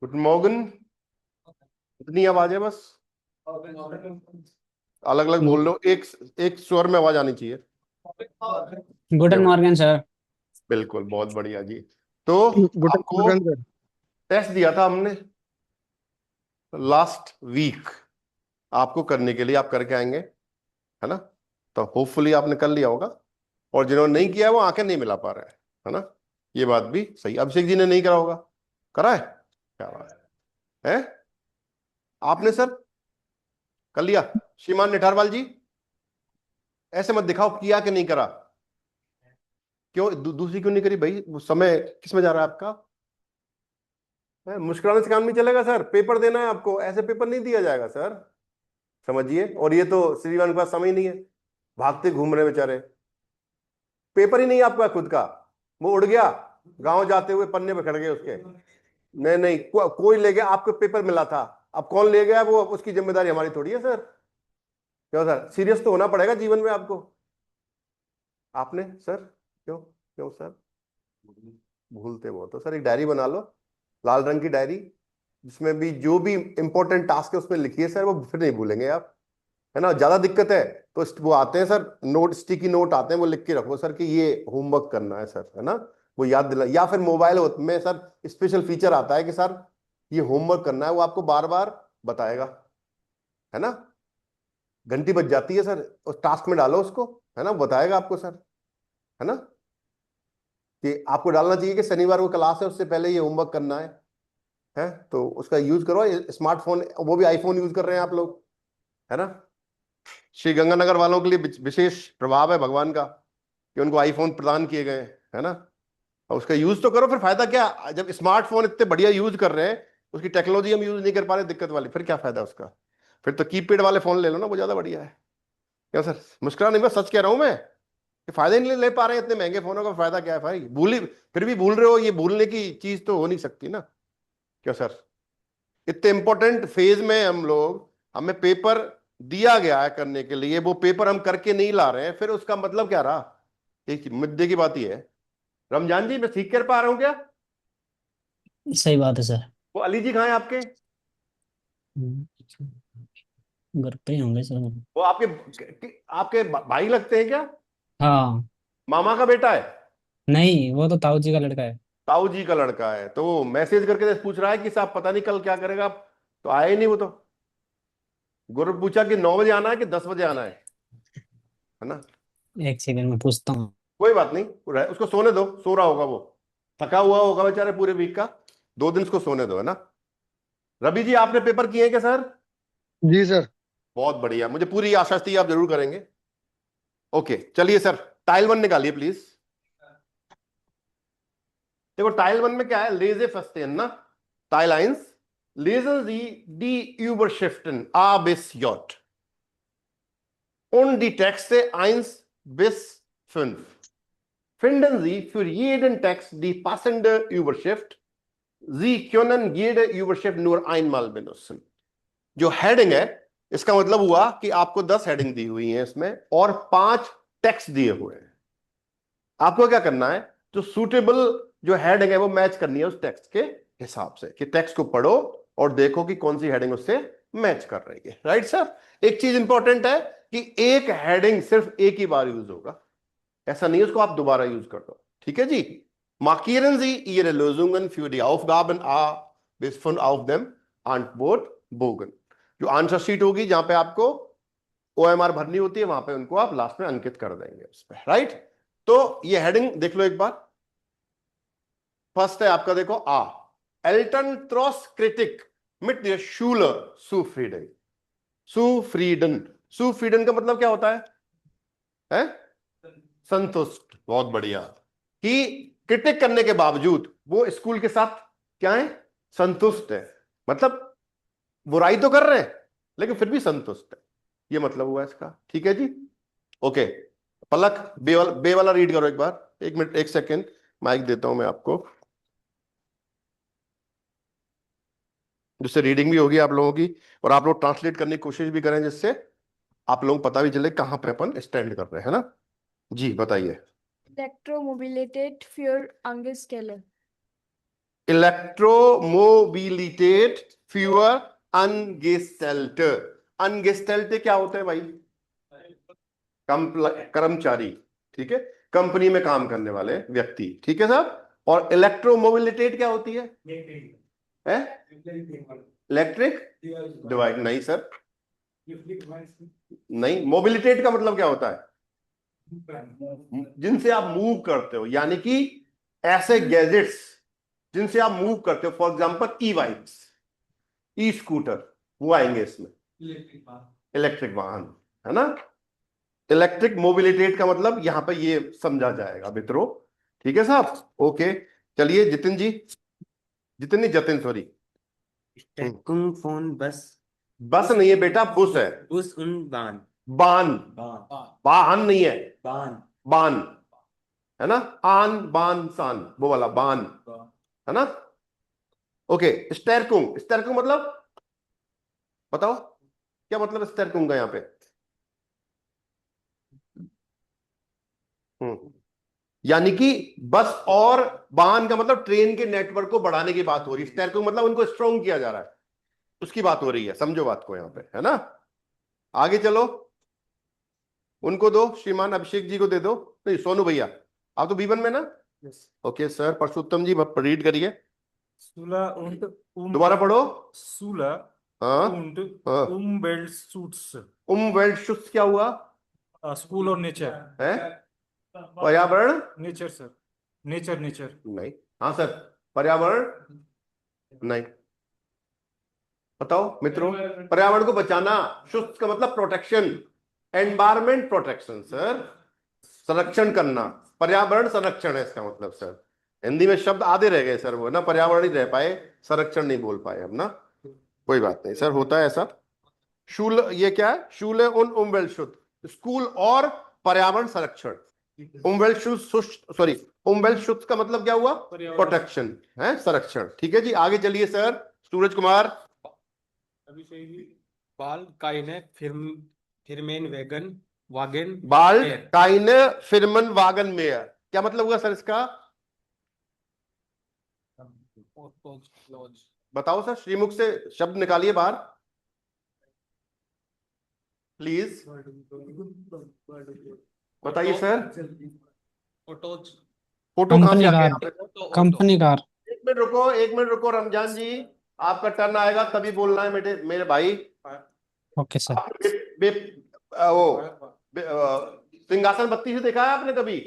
Good Morgan. इतनी आवाज है बस, अलग अलग बोल रहे हो, एक एक स्वर में आवाज आनी चाहिए। गुडन देखो, मॉर्गन सर। बिल्कुल, बहुत बढ़िया जी। तो गुड आपको मॉर्निंग सर। टेस्ट दिया था हमने लास्ट वीक, आपको करने के लिए, आप करके आएंगे, है ना? तो होपफुली आपने कर लिया होगा, और जिन्होंने नहीं किया है वो आंखें नहीं मिला पा रहे हैं, है ना? ये बात भी सही। अभिषेक जी ने नहीं करा होगा, करा है? क्या बात है, आपने सर कर लिया? श्रीमान निठारवाल जी, ऐसे मत दिखाओ किया कि नहीं करा। क्यों दूसरी क्यों नहीं करी भाई? वो समय किस में जा रहा है आपका? मुस्कुराने से काम नहीं चलेगा सर, पेपर देना है आपको, ऐसे पेपर नहीं दिया जाएगा सर, समझिए। और ये तो श्रीमान के पास समय ही नहीं है, भागते घूम रहे बेचारे, पेपर ही नहीं है आपका खुद का, वो उड़ गया गांव जाते हुए, पन्ने पे खड़ गए उसके। नहीं नहीं, कोई ले गया, आपको पेपर मिला था, अब कौन ले गया वो उसकी जिम्मेदारी हमारी थोड़ी है सर। क्यों सर, सीरियस तो होना पड़ेगा जीवन में आपको। आपने सर, क्यों क्यों सर भूलते बहुत हो सर? एक डायरी बना लो, लाल रंग की डायरी, जिसमें भी जो भी इंपॉर्टेंट टास्क है उसमें लिखिए सर, वो फिर नहीं भूलेंगे आप, है ना? ज्यादा दिक्कत है तो वो आते हैं सर, नोट, स्टिकी नोट आते हैं, वो लिख के रखो सर कि ये होमवर्क करना है सर, है ना? वो याद दिला, या फिर मोबाइल में सर स्पेशल फीचर आता है कि सर ये होमवर्क करना है, वो आपको बार बार बताएगा, है ना? घंटी बज जाती है सर, उस टास्क में डालो उसको, है ना? बताएगा आपको सर, है ना? कि आपको डालना चाहिए कि शनिवार को क्लास है, उससे पहले ये होमवर्क करना है तो उसका यूज करो। स्मार्टफोन, वो भी आईफोन यूज कर रहे हैं आप लोग, है ना? श्री गंगानगर वालों के लिए विशेष प्रभाव है भगवान का कि उनको आईफोन प्रदान किए गए हैं, है ना? और उसका यूज तो करो, फिर फायदा क्या? जब स्मार्टफोन इतने बढ़िया यूज कर रहे हैं, उसकी टेक्नोलॉजी हम यूज नहीं कर पा रहे, दिक्कत वाली, फिर क्या फायदा उसका? फिर तो कीपैड वाले फोन ले लो ना, वो ज्यादा बढ़िया है। क्यों सर, मुस्कुरा नहीं, मैं सच कह रहा हूं मैं, कि फायदा ही नहीं ले पा रहे हैं इतने महंगे फोनों का, फायदा क्या है भाई? फिर भी भूल रहे हो, ये भूलने की चीज तो हो नहीं सकती ना। क्यों सर, इतने इंपॉर्टेंट फेज में हम लोग, हमें पेपर दिया गया है करने के लिए, वो पेपर हम करके नहीं ला रहे हैं, फिर उसका मतलब क्या रहा? एक मुद्दे की बात यह है। रमजान जी, मैं ठीक कर पा रहा हूं क्या? सही बात है सर। वो अली जी कहाँ हैं आपके? घर पे ही होंगे सर। वो आपके भाई लगते हैं क्या? हाँ। मामा का बेटा है? नहीं, वो तो ताऊ जी का लड़का है। ताऊ जी का लड़का है, तो वो मैसेज करके पूछ रहा है कि साहब पता नहीं कल क्या करेगा, तो आए ही नहीं वो तो। गुरु पूछा कि 9 बजे आना है कि 10 बजे आना है ना? एक सेकंड में पूछता हूँ। कोई बात नहीं, उसको सोने दो, सो रहा होगा वो, थका हुआ होगा बेचारे पूरे वीक का, 2 दिन उसको सोने दो, है ना? रवि जी, आपने पेपर किए हैं क्या सर? जी सर। बहुत बढ़िया, मुझे पूरी आशा थी आप जरूर करेंगे। ओके, चलिए सर, टाइल 1 निकालिए प्लीज। देखो, टाइल 1 में क्या है? लेजे फस्टेन ना, tile 1, lesen Sie die Überschriften A bis J und die Texte 1 bis 5. Finden Sie für jeden Text die passende Überschrift. Sie können jede Überschrift nur einmal benutzen. जो heading है, इसका मतलब हुआ कि आपको 10 हेडिंग दी हुई है इसमें, और 5 टेक्स्ट दिए हुए हैं। आपको क्या करना है? जो सूटेबल जो हेडिंग है वो मैच करनी है उस टेक्स्ट के हिसाब से, कि टेक्स्ट को पढ़ो और देखो कि कौन सी हेडिंग उससे मैच कर रही है। Right sir? एक चीज इंपॉर्टेंट है कि एक हेडिंग सिर्फ एक ही बार यूज होगा, ऐसा नहीं उसको आप दोबारा यूज कर दो, ठीक है जी? Markieren Sie Ihre Lösungen für die Aufgaben A bis 5 auf dem Antwortbogen। जो आंसर शीट होगी जहां पे आपको OMR भरनी होती है, वहां पे उनको आप लास्ट में अंकित कर देंगे उस पर, राइट? तो ये हेडिंग देख लो एक बार। फर्स्ट है आपका, देखो, आ, एल्टन ट्रॉस क्रिटिक मिट द शूलर सुफ्रीडन। सुफ्रीडन, सुफ्रीडन का मतलब क्या होता है? संतुष्ट, बहुत बढ़िया। कि क्रिटिक करने के बावजूद वो स्कूल के साथ क्या है? संतुष्ट है। मतलब बुराई तो कर रहे हैं लेकिन फिर भी संतुष्ट है, ये मतलब हुआ इसका, ठीक है जी? ओके, पलक, बे वाला रीड करो एक बार, 1 मिनट 1 सेकेंड, माइक देता हूं मैं आपको, जिससे रीडिंग भी होगी आप लोगों की, और आप लोग ट्रांसलेट करने की कोशिश भी करें, जिससे आप लोगों को पता भी चले कहां पे अपन स्टैंड कर रहे हैं ना। जी बताइए। Electromobilität für Angststelle. इलेक्ट्रोमोबिलिटेट फ्यूअर अनगेस्टेल्ट। अनगेस्टेल्ट क्या होता है भाई? कर्मचारी, ठीक है, कंपनी में काम करने वाले व्यक्ति, ठीक है साहब। और इलेक्ट्रोमोबिलिटेट क्या होती है? Electric device. नहीं सर, नहीं। मोबिलिटेट का मतलब क्या होता है? जिनसे आप मूव करते हो, यानी कि ऐसे गैजेट्स जिनसे आप मूव करते हो, for example E bikes, e scooter, वो आएंगे इसमें। इलेक्ट्रिक वाहन, है ना। इलेक्ट्रिक मोबिलिटेट का मतलब यहां पे ये समझा जाएगा मित्रों, ठीक है साहब। ओके, चलिए जितिन जी, जितिन नहीं, जतिन, सॉरी। स्टेकुंग फोन बस बस नहीं है बेटा, बुस है। उस उन बान बान, बान वाहन नहीं है, बान बान, है ना। आन बान सान, वो वाला बान, है ना। ओके, स्टेरकुंग। स्टेरकुंग मतलब बताओ, क्या मतलब स्टेरकुंग का यहाँ पे? यानी कि बस और वाहन का मतलब ट्रेन के नेटवर्क को बढ़ाने की बात हो रही है। स्टेरकुंग मतलब उनको स्ट्रॉन्ग किया जा रहा है, उसकी बात हो रही है, समझो बात को यहाँ पे, है ना। आगे चलो, उनको दो, श्रीमान अभिषेक जी को दे दो। नहीं, सोनू भैया, आप तो B1 में ना। ओके सर, परशुत्तम जी रीड करिए, Sula und दोबारा पढ़ो। Sula हाँ und हाँ। Umweltschutz. वेल्ट क्या हुआ School और nature. है? पर्यावरण Nature sir. Nature nature. नहीं। हाँ सर, पर्यावरण नहीं। बताओ मित्रों, पर्यावरण को बचाना। शुष्क का मतलब प्रोटेक्शन, एनवायरमेंट प्रोटेक्शन सर, संरक्षण करना। पर्यावरण संरक्षण है इसका मतलब सर। हिंदी में शब्द आधे रह गए सर, वो ना पर्यावरण ही रह पाए, संरक्षण नहीं बोल पाए हम ना। कोई बात नहीं सर, होता है ऐसा। शूल, ये क्या है? शूल उन उमवेल्शुत, स्कूल और पर्यावरण संरक्षण। उमवेल्शुत, सॉरी, उमवेल्शुत का मतलब क्या हुआ? प्रोटेक्शन है, संरक्षण। ठीक है जी, आगे चलिए सर, सूरज कुमार। बाल काइने फिरमेन वेगन वागन बाल एयर। काइने फिरमन वागन मेयर, क्या मतलब हुआ सर इसका? बताओ सर, श्रीमुख से शब्द निकालिए बाहर प्लीज, बताइए सर। फोटोज। फोटो कहां से कंपनी आ गया कार, यहाँ पे? Company car. एक मिनट रुको, एक मिनट रुको, रमजान जी, आपका टर्न आएगा तभी बोलना है मेरे मेरे भाई। Okay sir. आपने सिंहासन बत्ती से देखा है आपने कभी?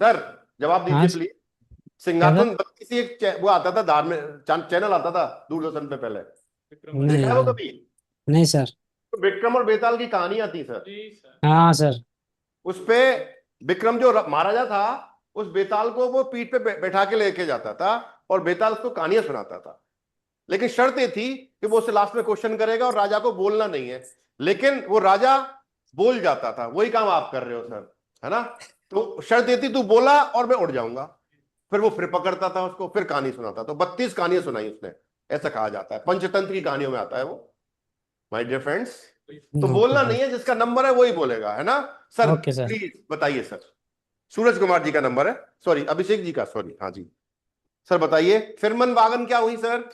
सर जवाब हाँ दीजिए प्लीज। क्या सर? सिंहासन बत्ती से एक वो आता था, धार्मिक चैनल आता था दूरदर्शन पे पहले, देखा नहीं है वो सर, कभी? नहीं सर। तो विक्रम और बेताल की कहानी आती सर, हाँ सर। उस पे विक्रम जो महाराजा था, उस बेताल को वो पीठ पे बैठा के लेके जाता था और बेताल उसको कहानियां सुनाता था। लेकिन शर्त ये थी कि वो उससे लास्ट में क्वेश्चन करेगा और राजा को बोलना नहीं है। लेकिन वो राजा बोल जाता था, वही काम आप कर रहे हो सर, है ना। तो शर्त ये थी, तू बोला और मैं उड़ जाऊंगा। फिर वो फिर पकड़ता था उसको, फिर कहानी सुनाता। तो 32 कहानियां सुनाई उसने, ऐसा कहा जाता है, पंचतंत्र की कहानियों में आता है वो, माय डियर फ्रेंड्स। तो ओके बोलना सर। नहीं है, जिसका नंबर है वही बोलेगा, है ना सर। Okay sir. प्लीज बताइए सर, सूरज कुमार जी का नंबर है, सॉरी अभिषेक जी का, सॉरी, हाँ जी सर बताइए। फिरमन वागन क्या हुई सर?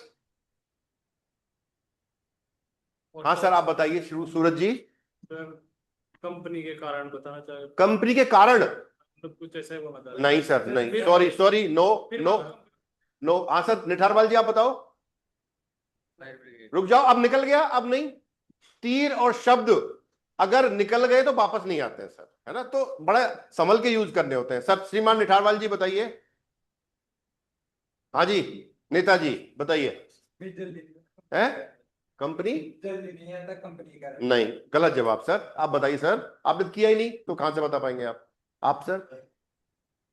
हाँ सर आप बताइए सूरज जी। सर कंपनी के कारण बताना चाहे, कंपनी के कारण? मतलब कुछ ऐसे वो बता रहे नहीं सर, नहीं, sorry sorry, no no no. हाँ सर, निठारवाल जी आप बताओ। रुक जाओ, अब निकल गया, अब नहीं। तीर और शब्द अगर निकल गए तो वापस नहीं आते हैं सर, है ना। तो बड़ा संभल के यूज करने होते हैं सर। श्रीमान निठारवाल जी बताइए। हाँ जी, नेताजी बताइए। है कंपनी? नहीं, गलत जवाब सर, आप बताइए सर, आपने तो किया ही नहीं तो कहां से बता पाएंगे आप सर?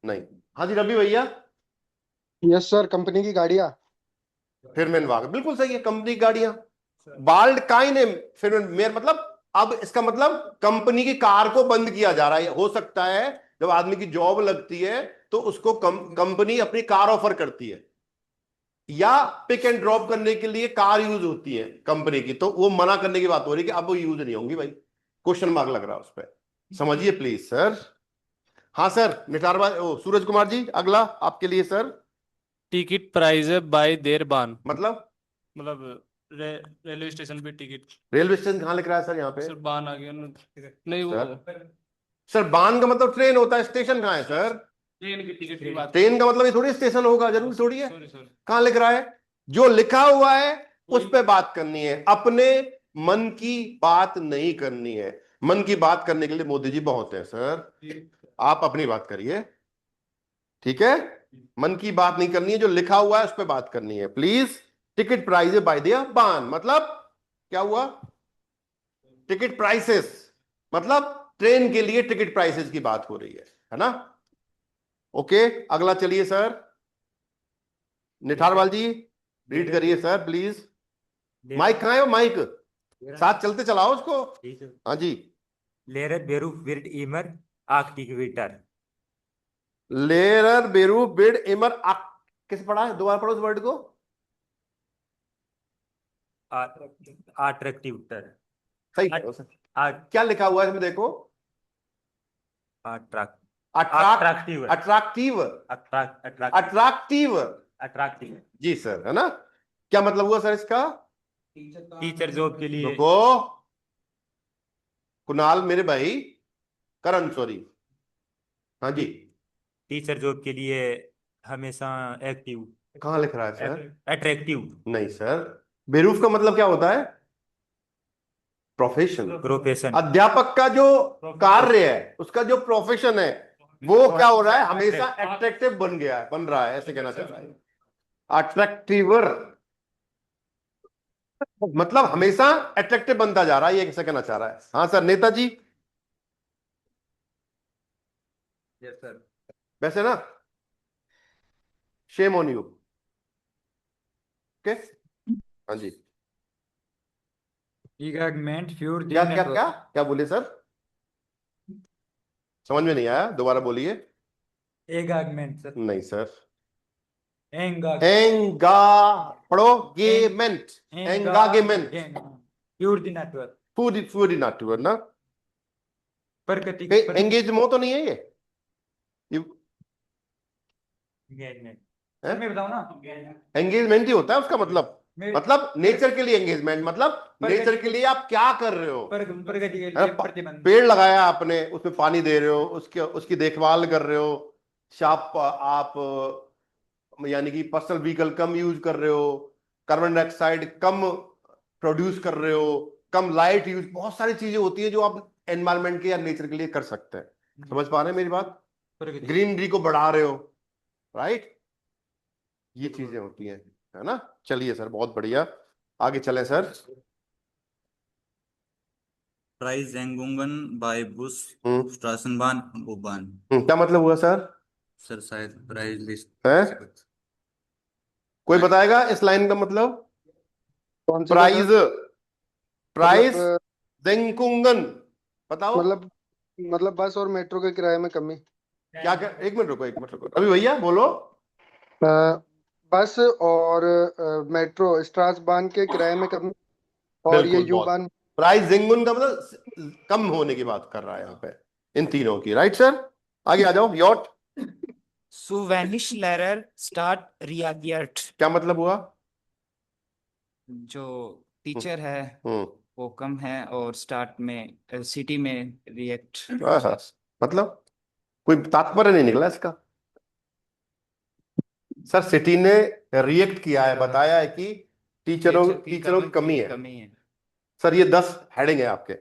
नहीं। हाँ जी रवि भैया। यस सर, कंपनी की गाड़ियां। फिरमैन वागन बिल्कुल सही है, कंपनी की गाड़ियां। बाल्ड काइन फिरमैन मेयर मतलब, अब इसका मतलब कंपनी की कार को बंद किया जा रहा है। हो सकता है जब आदमी की जॉब लगती है तो उसको कंपनी अपनी कार ऑफर करती है, या पिक एंड ड्रॉप करने के लिए कार यूज होती है कंपनी की, तो वो मना करने की बात हो रही है कि अब वो यूज नहीं होंगी भाई। क्वेश्चन मार्क लग रहा है उस पर, समझिए प्लीज सर। हाँ सर, निटारवा सूरज कुमार जी, अगला आपके लिए सर। टिकट प्राइस बाय देर बान, मतलब मतलब रेलवे स्टेशन पे टिकट। रेलवे स्टेशन कहाँ लिख रहा है सर यहाँ पे? सर बान आ गया ना, नहीं वो सर, सर बान का मतलब ट्रेन होता है, स्टेशन कहाँ है सर? ट्रेन की टिकट की बात। ट्रेन का मतलब ये थोड़ी स्टेशन होगा, जरूर थोड़ी है। Sorry sorry. कहाँ लिख रहा है? जो लिखा हुआ है उस पे बात करनी है, अपने मन की बात नहीं करनी है। मन की बात करने के लिए मोदी जी बहुत है सर, आप अपनी बात करिए, ठीक है? मन की बात नहीं करनी है, जो लिखा हुआ है उस पे बात करनी है प्लीज। टिकट प्राइस बाय दिया बान, मतलब क्या हुआ? टिकट प्राइसेस, मतलब ट्रेन के लिए टिकट प्राइसेस की बात हो रही है ना? ओके, अगला चलिए सर। निठारवाल जी रीड करिए सर प्लीज। माइक कहाँ है? वो माइक साथ चलते चलाओ उसको। हाँ जी। Lehrer Beruf wird immer aktivitäter. लेरर बेरू बिड इमर किस पढ़ा है? दोबारा पढ़ो उस वर्ड को। Attraktiver. सही करो सर। At- क्या लिखा हुआ है इसमें देखो? Attract. Attractive, Attractive. Attractive, Attract. Attractive. Attractive. जी सर, है ना? क्या मतलब हुआ सर इसका? Teacher job के लिए रुको, कुणाल मेरे भाई, करण सॉरी, हाँ जी। टीचर जॉब के लिए हमेशा एक्टिव, कहाँ लिख रहा है सर? अट्रैक्टिव, नहीं सर, बेरूफ का मतलब क्या होता है? प्रोफेशन। प्रोफेशन, अध्यापक का जो कार्य है, उसका जो प्रोफेशन है, वो क्या हो रहा है? हमेशा अट्रैक्टिव बन गया है, बन रहा है, ऐसे कहना चाह रहा है। अट्रैक्टिवर मतलब हमेशा अट्रैक्टिव बनता जा रहा है, ये कैसे कहना चाह रहा है? हाँ सर, नेताजी। यस सर, वैसे ना, शेम ऑन यू। ओके, हाँ जी। Igagment für क्या क्या क्या क्या बोले सर? समझ में नहीं आया, दोबारा बोलिए। Igagment सर, नहीं सर, Engag, एंगा पढ़ो, गेमेंट, engagement, für die Natur, food food not to ना। प्रकृति, एंगेज मो तो नहीं है ये Engagement. सर मैं बताऊं ना, एंगेजमेंट ही होता है उसका मतलब। मैं- मतलब नेचर के लिए एंगेजमेंट, मतलब नेचर के लिए आप क्या कर रहे हो? प्रगति के है लिए ना? प्रतिबंध, पेड़ लगाया आपने, उसमें पानी दे रहे हो, उसकी देखभाल कर रहे हो। शाप आप यानी कि पर्सनल व्हीकल कम यूज कर रहे हो, कार्बन डाइऑक्साइड कम प्रोड्यूस कर रहे हो, कम लाइट यूज, बहुत सारी चीजें होती है जो आप एनवायरमेंट के या नेचर के लिए कर सकते हैं। समझ पा रहे हैं मेरी बात? प्रगति, ग्रीनरी को बढ़ा रहे हो, राइट? ये चीजें होती हैं, है ना? चलिए सर, बहुत बढ़िया, आगे चलें सर। Preissenkungen bei Bus, हम्म Straßenbahn und U-Bahn. क्या मतलब हुआ सर? सर शायद प्राइस लिस्ट है? कोई बताएगा इस लाइन का मतलब? कौन सी प्राइस, मतलब प्राइस जेंकुंगन, बताओ। मतलब बस और मेट्रो के किराए में कमी। क्या? एक मिनट रुको, एक मिनट रुको, अभी भैया बोलो। अ, बस और मेट्रो स्ट्रासबान के किराए में कमी, और ये बिल्कुल, यू बहुत। बान। प्राइस जेंगुन का मतलब कम होने की बात कर रहा है यहाँ पे, इन तीनों की, राइट सर? आगे आ जाओ, यॉट। Suvanishlehrer Start reagiert. क्या मतलब हुआ? जो टीचर है हम्म वो कम है और स्टार्ट में सिटी में रिएक्ट। मतलब कोई तात्पर्य नहीं निकला इसका। सर सिटी ने रिएक्ट किया है, बताया है कि टीचरों की कमी है। सर ये 10 हेडिंग है आपके,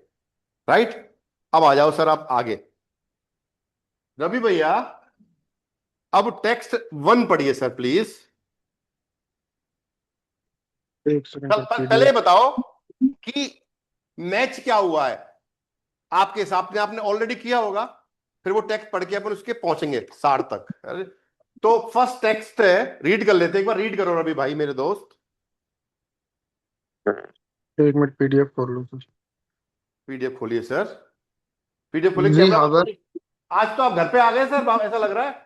राइट? अब आ जाओ सर आप आगे। रवि भैया अब टेक्स्ट 1 पढ़िए सर प्लीज। एक सेकंड पहले बताओ कि मैच क्या हुआ है आपके हिसाब से, आपने ऑलरेडी किया होगा, फिर वो टेक्स्ट पढ़ के अपन उसके पहुंचेंगे 60 तक। तो फर्स्ट टेक्स्ट है, रीड कर लेते, एक बार रीड करो रवि भाई मेरे दोस्त। एक मिनट पीडीएफ खोल लो सर। पीडीएफ खोलिए सर, पीडीएफ खोलिए। जी क्या हाँ सर। आज तो आप घर पे आ गए सर, ऐसा लग रहा है।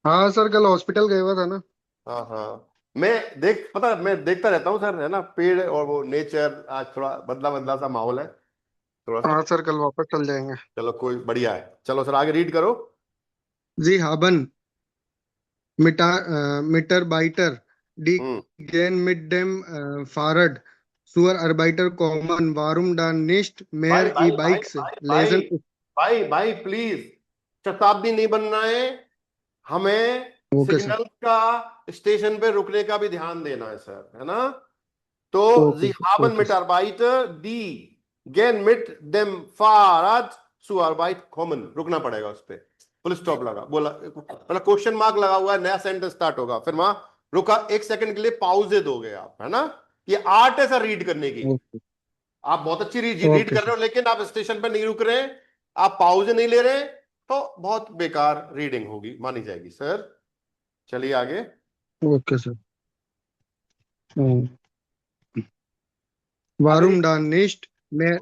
हाँ सर, कल हॉस्पिटल गए हुआ था ना। हाँ हाँ, मैं देखता रहता हूँ सर, है ना? पेड़ और वो नेचर, आज थोड़ा बदला बदला सा माहौल है, थोड़ा सा। हाँ सर, कल वापस चल जाएंगे। चलो कोई बढ़िया है, चलो सर आगे रीड करो। जी haben Mitarbeiter die हम्म gehen mit dem Fahrrad zur Arbeit kommen. Warum dann nicht भाई mehr भाई भाई E-Bikes भाई भाई lesen? भाई भाई प्लीज, शताब्दी नहीं बनना है हमें, ओके सर। सिग्नल का स्टेशन पे रुकने का भी ध्यान देना है सर, है ना। तो okay sie sir. haben okay sir. Mitarbeiter die gehen mit dem Fahrrad zur Arbeit kommen, रुकना पड़ेगा उस पे, फुल स्टॉप लगा, बोला मतलब क्वेश्चन मार्क लगा हुआ है, नया सेंटेंस स्टार्ट होगा, फिर वहां रुका, एक सेकंड के लिए पाउजे दोगे आप, है ना। ये आर्ट है सर रीड करने की, ओके आप बहुत अच्छी रीड ओके कर सर। रहे हो, लेकिन आप स्टेशन पे नहीं रुक रहे हैं, आप पाउज नहीं ले रहे हैं, तो बहुत बेकार रीडिंग होगी, मानी जाएगी सर। चलिए आगे। Okay sir. आगे Warum dann nicht mehr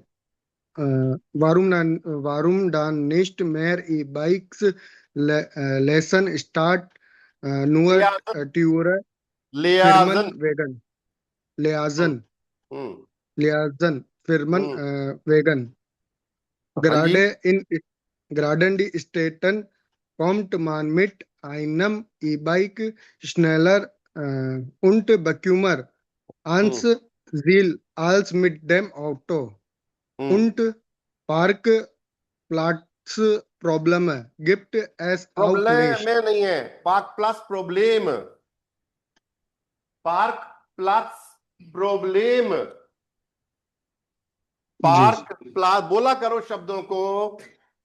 warum dann nicht mehr E-Bikes lesen statt nur teure लियाजन। Firmenwagen? हम्म Leasen, हम्म Leasen, हम्म, Firmenwagen. हाँ जी। Gerade in die Städten kommt man mit einem E-Bike schneller und bequemer ans Ziel als mit dem Auto. Und Parkplatzprobleme gibt es auch प्रॉब्लम nicht. में नहीं है, पार्क प्लस प्रॉब्लम, पार्क प्लस प्रॉब्लम, जी पार्क प्लस, बोला करो शब्दों को,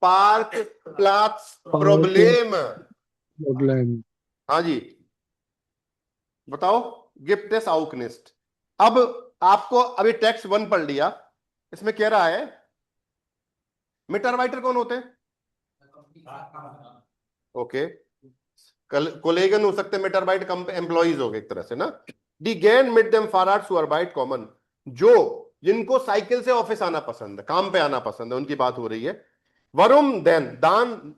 पार्क प्लस पार्क प्रॉब्लम। प्रॉब्लम। हाँ जी, बताओ। गिफ्ट एस आउकनिस्ट। अब आपको अभी टेक्स्ट 1 पढ़ लिया, इसमें कह रहा है मिटारबाइटर कौन होते हैं? ओके, कोलेगन हो सकते हैं, मिटारबाइट कम एम्प्लॉइज हो गए एक तरह से ना। डी गैन मिड देम फाराट सुअरबाइट कॉमन, जो जिनको साइकिल से ऑफिस आना पसंद है, काम पे आना पसंद है, उनकी बात हो रही है। वरुम देन दान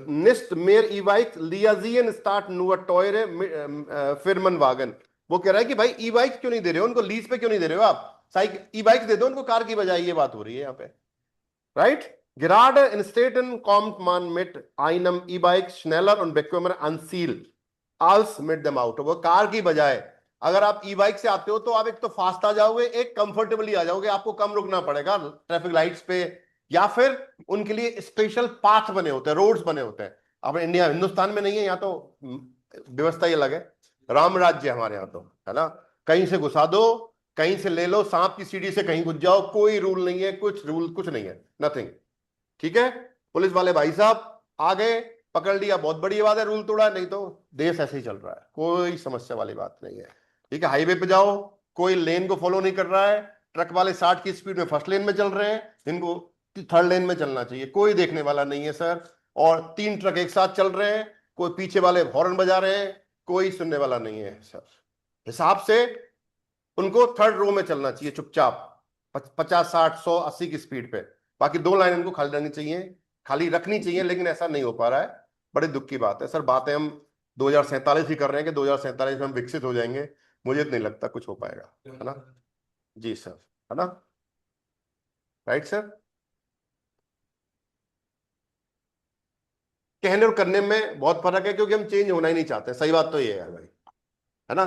निस्ट मेर ई-बाइक लियाजियन स्टार्ट नुअर टॉयरे फिरमन वागन। वो कह रहा है कि भाई ई बाइक क्यों नहीं दे रहे हो उनको, लीज पे क्यों नहीं दे रहे हो आप, साइकिल ई बाइक दे दो उनको कार की बजाय, ये बात हो रही है यहाँ पे, right. Gerade in Städten kommt man mit einem E-Bike schneller und bequemer ans Ziel als mit dem Auto। वो कार की बजाय अगर आप ई बाइक से आते हो तो आप एक तो फास्ट आ जाओगे, एक कंफर्टेबली आ जाओगे, आपको कम रुकना पड़ेगा ट्रैफिक लाइट्स पे, या फिर उनके लिए स्पेशल पाथ बने होते हैं, रोड्स बने होते हैं। अब इंडिया हिंदुस्तान में नहीं है, यहाँ तो व्यवस्था ही अलग है, राम राज्य हमारे यहाँ तो, है ना। कहीं से घुसा दो, कहीं से ले लो, सांप की सीढ़ी से कहीं घुस जाओ, कोई रूल नहीं है, कुछ रूल कुछ नहीं है, नथिंग। ठीक है, पुलिस वाले भाई साहब आ गए, पकड़ लिया, बहुत बड़ी बात है, रूल तोड़ा, नहीं तो देश ऐसे ही चल रहा है, कोई समस्या वाली बात नहीं है। ठीक है, हाईवे पे जाओ, कोई लेन को फॉलो नहीं कर रहा है, ट्रक वाले 60 की स्पीड में फर्स्ट लेन में चल रहे हैं, इनको थर्ड लेन में चलना चाहिए, कोई देखने वाला नहीं है सर। और 3 ट्रक एक साथ चल रहे हैं, कोई पीछे वाले हॉर्न बजा रहे हैं, कोई सुनने वाला नहीं है सर। हिसाब से उनको थर्ड रो में चलना चाहिए चुपचाप, 50 60 100 80 की स्पीड पे, बाकी 2 लाइन उनको खाली रखनी चाहिए, लेकिन ऐसा नहीं हो पा रहा है, बड़े दुख की बात है सर। बातें हम 2047 ही कर रहे हैं कि 2047 में हम विकसित हो जाएंगे, मुझे तो नहीं लगता कुछ हो पाएगा, है ना जी सर, है ना, राइट सर। कहने और करने में बहुत फर्क है, क्योंकि हम चेंज होना ही नहीं चाहते, सही बात तो ये है भाई, है ना,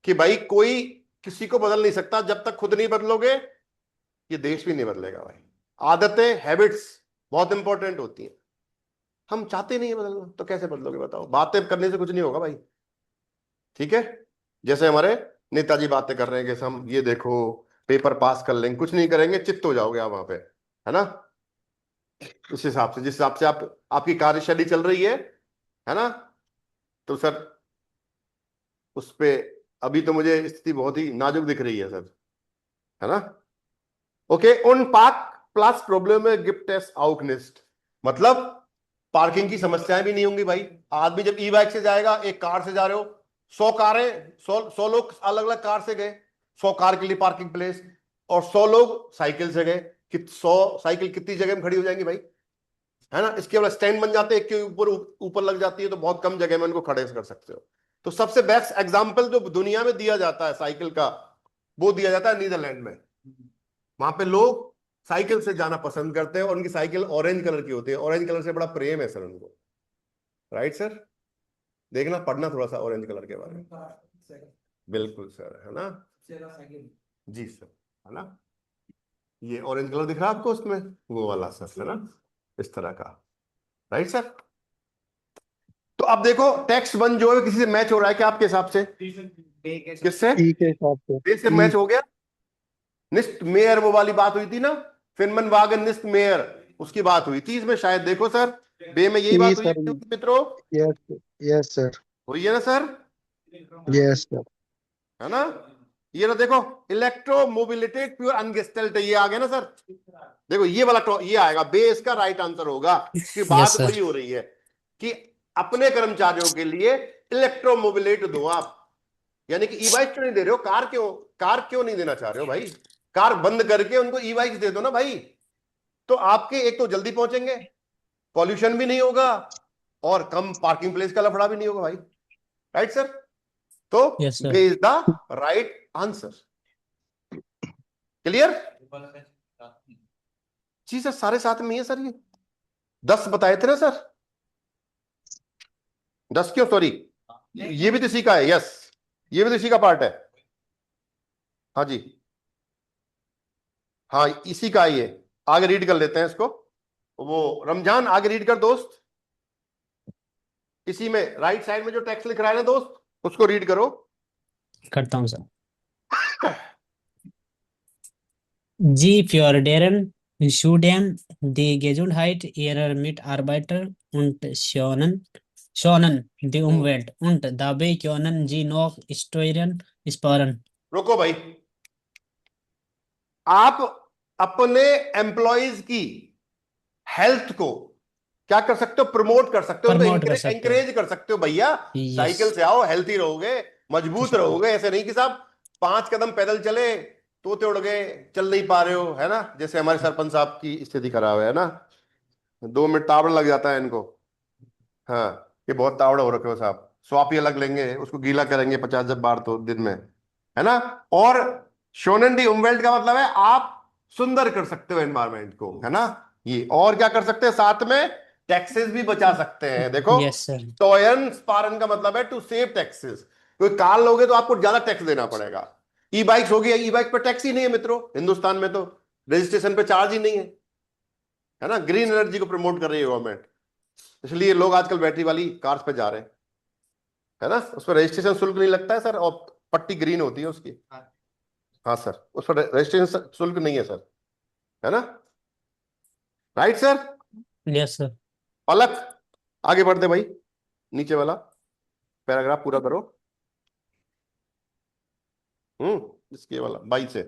कि भाई कोई किसी को बदल नहीं सकता, जब तक खुद नहीं बदलोगे ये देश भी नहीं बदलेगा भाई। आदतें, हैबिट्स बहुत इंपॉर्टेंट होती हैं, हम चाहते नहीं है बदलना, तो कैसे बदलोगे बताओ, बातें करने से कुछ नहीं होगा भाई। ठीक है, जैसे हमारे नेताजी बातें कर रहे हैं कि हम ये देखो पेपर पास कर लेंगे, कुछ नहीं करेंगे, चित्त हो जाओगे आप वहां पे, है ना। उस हिसाब से, जिस हिसाब से आपकी कार्यशैली चल रही है ना, तो सर उस पे अभी तो मुझे स्थिति बहुत ही नाजुक दिख रही है सर, है ना। ओके, उन पार्क प्लस प्रॉब्लम में गिफ्ट एस आउकनिस्ट, मतलब पार्किंग की समस्याएं भी नहीं होंगी भाई। आदमी जब ई बाइक से जाएगा, एक कार से जा रहे हो, 100 कारें, 100 लोग अलग अलग कार से गए, 100 कार के लिए पार्किंग प्लेस, और 100 लोग साइकिल से गए, कि 100 साइकिल कितनी जगह में खड़ी हो जाएंगी भाई, है ना। इसके बाद स्टैंड बन जाते हैं, एक के ऊपर लग जाती है, तो बहुत कम जगह में उनको खड़े कर सकते हो। तो सबसे बेस्ट एग्जाम्पल जो दुनिया में दिया जाता है साइकिल का, वो दिया जाता है नीदरलैंड में। वहां पे लोग साइकिल से जाना पसंद करते हैं और उनकी साइकिल ऑरेंज कलर की होती है, ऑरेंज कलर से बड़ा प्रेम है सर उनको। राइट सर, देखना पढ़ना थोड़ा सा ऑरेंज कलर के बारे में। बिल्कुल सर, है ना जी सर, है ना, ये ऑरेंज कलर दिख रहा है आपको उसमें, वो वाला सर, है ना, इस तरह का। राइट सर, तो अब देखो टेक्स्ट वन जो है किसी से मैच हो रहा है क्या आपके हिसाब से? किससे? ठीक है हिसाब से बे से मैच हो गया। निस्ट मेयर वो वाली बात हुई थी ना, फिनमन वागन निस्ट मेयर, उसकी बात हुई थी इसमें शायद। देखो सर, बे में यही बात हुई है सर, मित्रों, यस यस सर, हुई है ना सर, यस सर, है ना। ये ना देखो, इलेक्ट्रो मोबिलिटी प्योर अनगेस्टेल्ट, ये आ गया ना सर। देखो ये वाला ये आएगा, बे इसका राइट आंसर होगा कि बात sir. वही हो रही है कि अपने कर्मचारियों के लिए इलेक्ट्रो मोबिलिटी दो आप, यानी कि ई बाइक क्यों नहीं दे रहे हो? कार क्यों नहीं देना चाह रहे हो भाई? कार बंद करके उनको ई बाइक दे दो ना भाई, तो आपके एक तो जल्दी पहुंचेंगे, पॉल्यूशन भी नहीं होगा और कम पार्किंग प्लेस का लफड़ा भी नहीं होगा भाई। राइट सर, तो Yes, sir. B is the right answer. Clear जी सर, सारे साथ में ही है सर। ये 10 बताए थे ना सर, 10 क्यों, सॉरी, ये भी तो इसी का है। यस, ये भी तो इसी का पार्ट है। हाँ जी, हाँ इसी का ही है। आगे रीड कर लेते हैं इसको। वो रमजान आगे रीड कर दोस्त, इसी में राइट साइड में जो टेक्स्ट लिख रहा है ना दोस्त, उसको रीड करो। करता हूँ सर। जी Förderen Studien die Gesundheit ihrer Mitarbeiter und schonen die Umwelt und dabei können sie noch Steuern sparen. रुको भाई, आप अपने एम्प्लॉयज की हेल्थ को क्या कर सकते हो? प्रमोट कर सकते हो, Promote कर सकते हो। एंकरेज कर सकते हो भैया। Yes. साइकिल से आओ, हेल्थी रहोगे, मजबूत रहोगे। ऐसे नहीं कि साहब 5 कदम पैदल चले तोते उड़ गए, चल नहीं पा रहे हो, है ना, जैसे हमारे सरपंच साहब की स्थिति खराब है ना, 2 मिनट तावड़ लग जाता है इनको। हाँ, ये बहुत तावड़ हो रखे हो साहब, स्वापी अलग लेंगे, उसको गीला करेंगे 50 बार तो दिन में, है ना। और शोनन डी उमवेल्ट का मतलब है आप सुंदर कर सकते हो एनवायरमेंट को, है ना। ये और क्या कर सकते हैं साथ में? टैक्सेस भी बचा सकते हैं। देखो, Yes, sir. टॉयन स्पारन का मतलब है टू सेव टैक्सेस। कोई कार लोगे तो आपको ज्यादा टैक्स देना पड़ेगा। ई बाइक्स होगी, ई बाइक पर टैक्स ही नहीं है मित्रों, हिंदुस्तान में तो रजिस्ट्रेशन पे चार्ज ही नहीं है ना। ग्रीन एनर्जी को प्रमोट कर रही है गवर्नमेंट, इसलिए लोग आजकल बैटरी वाली कार्स पे जा रहे हैं, है ना। उस पर रजिस्ट्रेशन शुल्क नहीं लगता है सर, और पट्टी ग्रीन होती है उसकी। हाँ सर, उस पर रजिस्ट्रेशन शुल्क नहीं है सर, है ना। Right sir. Yes, sir. पलक आगे बढ़ते भाई, नीचे वाला पैराग्राफ पूरा करो। इसके वाला 22 से।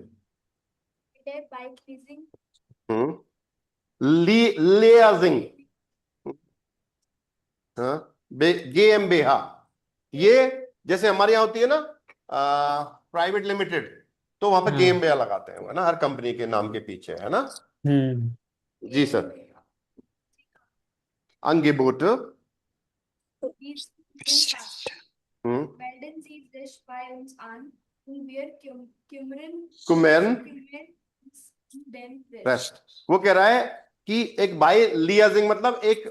लियाजिंग, हाँ, गेम बेहा, ये जैसे हमारे यहाँ होती है ना प्राइवेट लिमिटेड, तो वहां पे हाँ। गेम बेहा लगाते हैं, है ना, हर कंपनी के नाम के पीछे, है ना। जी sir. Angebot. Melden Sie sich bei uns an und wir kümmern den rest. वो कह रहा है कि एक बाय लियाजिंग मतलब एक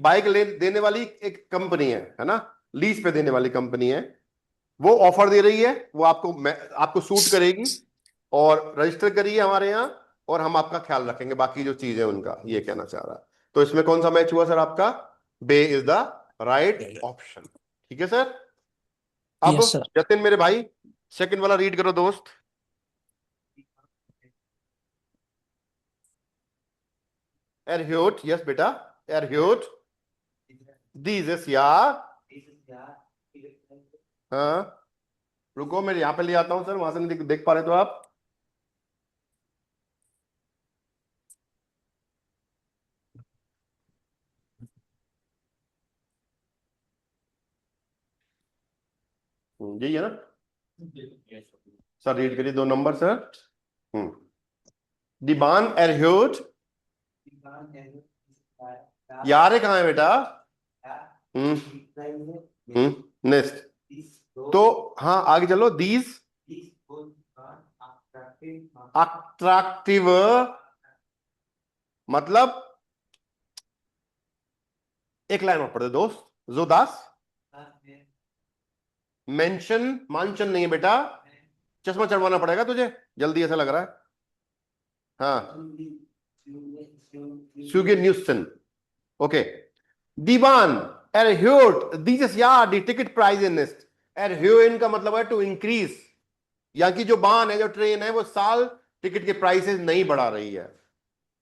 बाइक देने वाली एक कंपनी है ना, लीज पे देने वाली कंपनी है, वो ऑफर दे रही है, वो आपको सूट करेगी और रजिस्टर करिए हमारे यहाँ और हम आपका ख्याल रखेंगे, बाकी जो चीज है उनका, ये कहना चाह रहा है। तो इसमें कौन सा मैच हुआ सर आपका? बे इज द राइट ऑप्शन। ठीक है सर। अब Yes, sir. जतिन मेरे भाई सेकंड वाला रीड करो दोस्त। Erhöht, यस बेटा, erhöht dieses Jahr, हाँ, रुको मैं यहां पे ले आता हूं सर, वहां से नहीं देख पा रहे तो आप। यही है ना सर, रीड करिए 2 नंबर सर। दीवान एरह्यूट, यार कहाँ है बेटा? नेक्स्ट, तो हाँ आगे चलो। दीज अट्रैक्टिव मतलब एक लाइन और पढ़ दे दोस्त। जोदास मेंशन मानशन नहीं है बेटा, चश्मा चढ़वाना पड़ेगा तुझे जल्दी, ऐसा लग रहा है। हाँ Suge Newson. Okay. Die Bahn erhöht dieses Jahr die Ticketpreise nicht. Erhöhen का मतलब है to increase, यहाँ की जो बान है, जो ट्रेन है, वो साल टिकट के प्राइसेस नहीं बढ़ा रही है।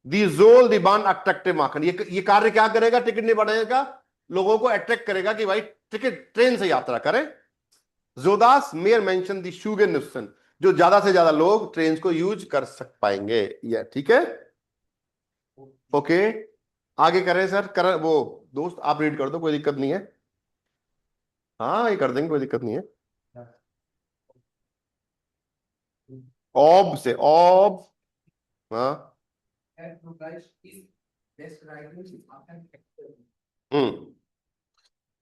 Die soll die Bahn attractive machen. ये कार्य क्या करेगा? टिकट नहीं बढ़ाएगा, लोगों को अट्रैक्ट करेगा कि भाई टिकट ट्रेन से यात्रा करें। जोदास मेयर मेंशन दी Suge Newson, जो ज्यादा से ज्यादा लोग ट्रेन को यूज कर सक पाएंगे। ये ठीक है। ओके आगे करें सर। कर वो दोस्त आप रीड कर दो, कोई दिक्कत नहीं है। हाँ ये कर देंगे, कोई दिक्कत नहीं है। ऑब से ऑब, हाँ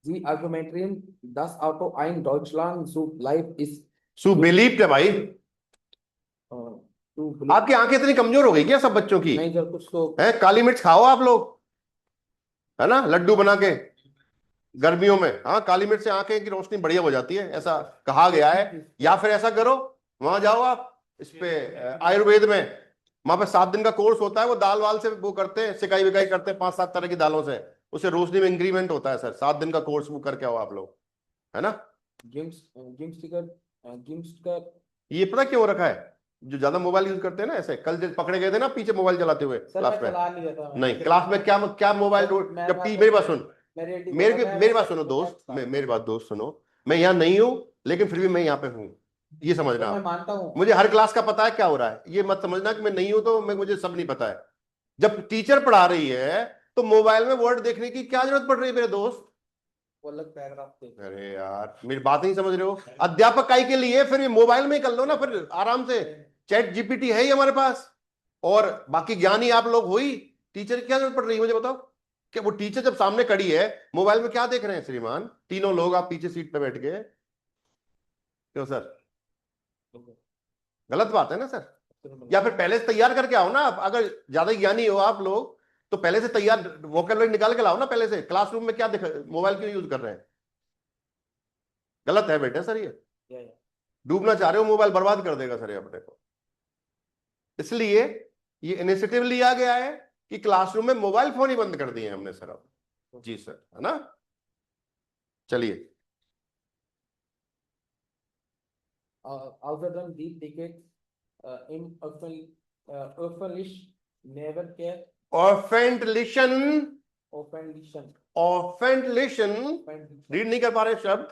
Die Argumentarien, das Auto ein Deutschland so bleibt ist सु बिलीव है भाई। to आपकी आंखें इतनी कमजोर हो गई क्या सब बच्चों की? नहीं सर, कुछ तो है काली मिर्च खाओ आप लोग, है ना, लड्डू बना के गर्मियों में। हाँ काली मिर्च से आंखें की रोशनी बढ़िया हो जाती है, ऐसा कहा गया है। या फिर ऐसा करो, वहां जाओ आप इस पे आयुर्वेद में, वहां पे 7 दिन का कोर्स होता है, वो दाल वाल से वो करते हैं, सिकाई विकाई करते हैं 5-7 तरह की दालों से, उससे रोशनी में इंक्रीमेंट होता है सर। 7 दिन का कोर्स वो करके आओ आप लोग, है ना। गिम्स्टर ये पता क्यों रखा है? जो ज्यादा मोबाइल यूज करते हैं ना, ऐसे कल जो पकड़े गए थे ना पीछे मोबाइल चलाते हुए क्लास में। नहीं क्लास में क्या क्या मोबाइल, जब मेरी बात सुन, मेरी बात सुनो दोस्त, मेरी बात दोस्त सुनो, मैं यहाँ नहीं हूँ लेकिन फिर भी मैं यहाँ पे हूँ, ये समझना। मैं मानता हूँ, मुझे हर क्लास का पता है क्या हो रहा है, ये मत समझना कि मैं नहीं हूं तो मुझे सब नहीं पता है। जब टीचर पढ़ा रही है तो मोबाइल में वर्ड देखने की क्या जरूरत पड़ रही है मेरे दोस्त? वो अलग पैराग्राफ थे। अरे यार मेरी बात नहीं समझ रहे हो। अध्यापक काई के लिए, फिर ये मोबाइल में ही कर लो ना, फिर आराम से चैट जीपीटी है ही हमारे पास, और बाकी ज्ञानी आप लोग हो ही। टीचर की क्या जरूरत पड़ रही है मुझे बताओ? कि वो टीचर जब सामने खड़ी है, मोबाइल में क्या देख रहे हैं श्रीमान? तीनों लोग आप पीछे सीट पे बैठ के, क्यों सर? गलत बात है ना सर। या फिर पहले से तैयार करके आओ ना आप, अगर ज्यादा ज्ञानी हो आप लोग तो पहले से तैयार वोकैबुलरी निकाल के लाओ ना पहले से। क्लासरूम में क्या मोबाइल क्यों यूज कर रहे हैं? गलत है बेटा सर, ये डूबना चाह रहे हो, मोबाइल बर्बाद कर देगा सर ये अपने को। इसलिए ये इनिशिएटिव लिया गया है कि क्लासरूम में मोबाइल फोन ही बंद कर दिए हमने सर अब। जी सर, है ना। चलिए außerdem die Tickets im öffentlich Nahverkehr ऑफेंटलिशन, öffentlichen ऑफेंटलिशन रीड नहीं कर पा रहे शब्द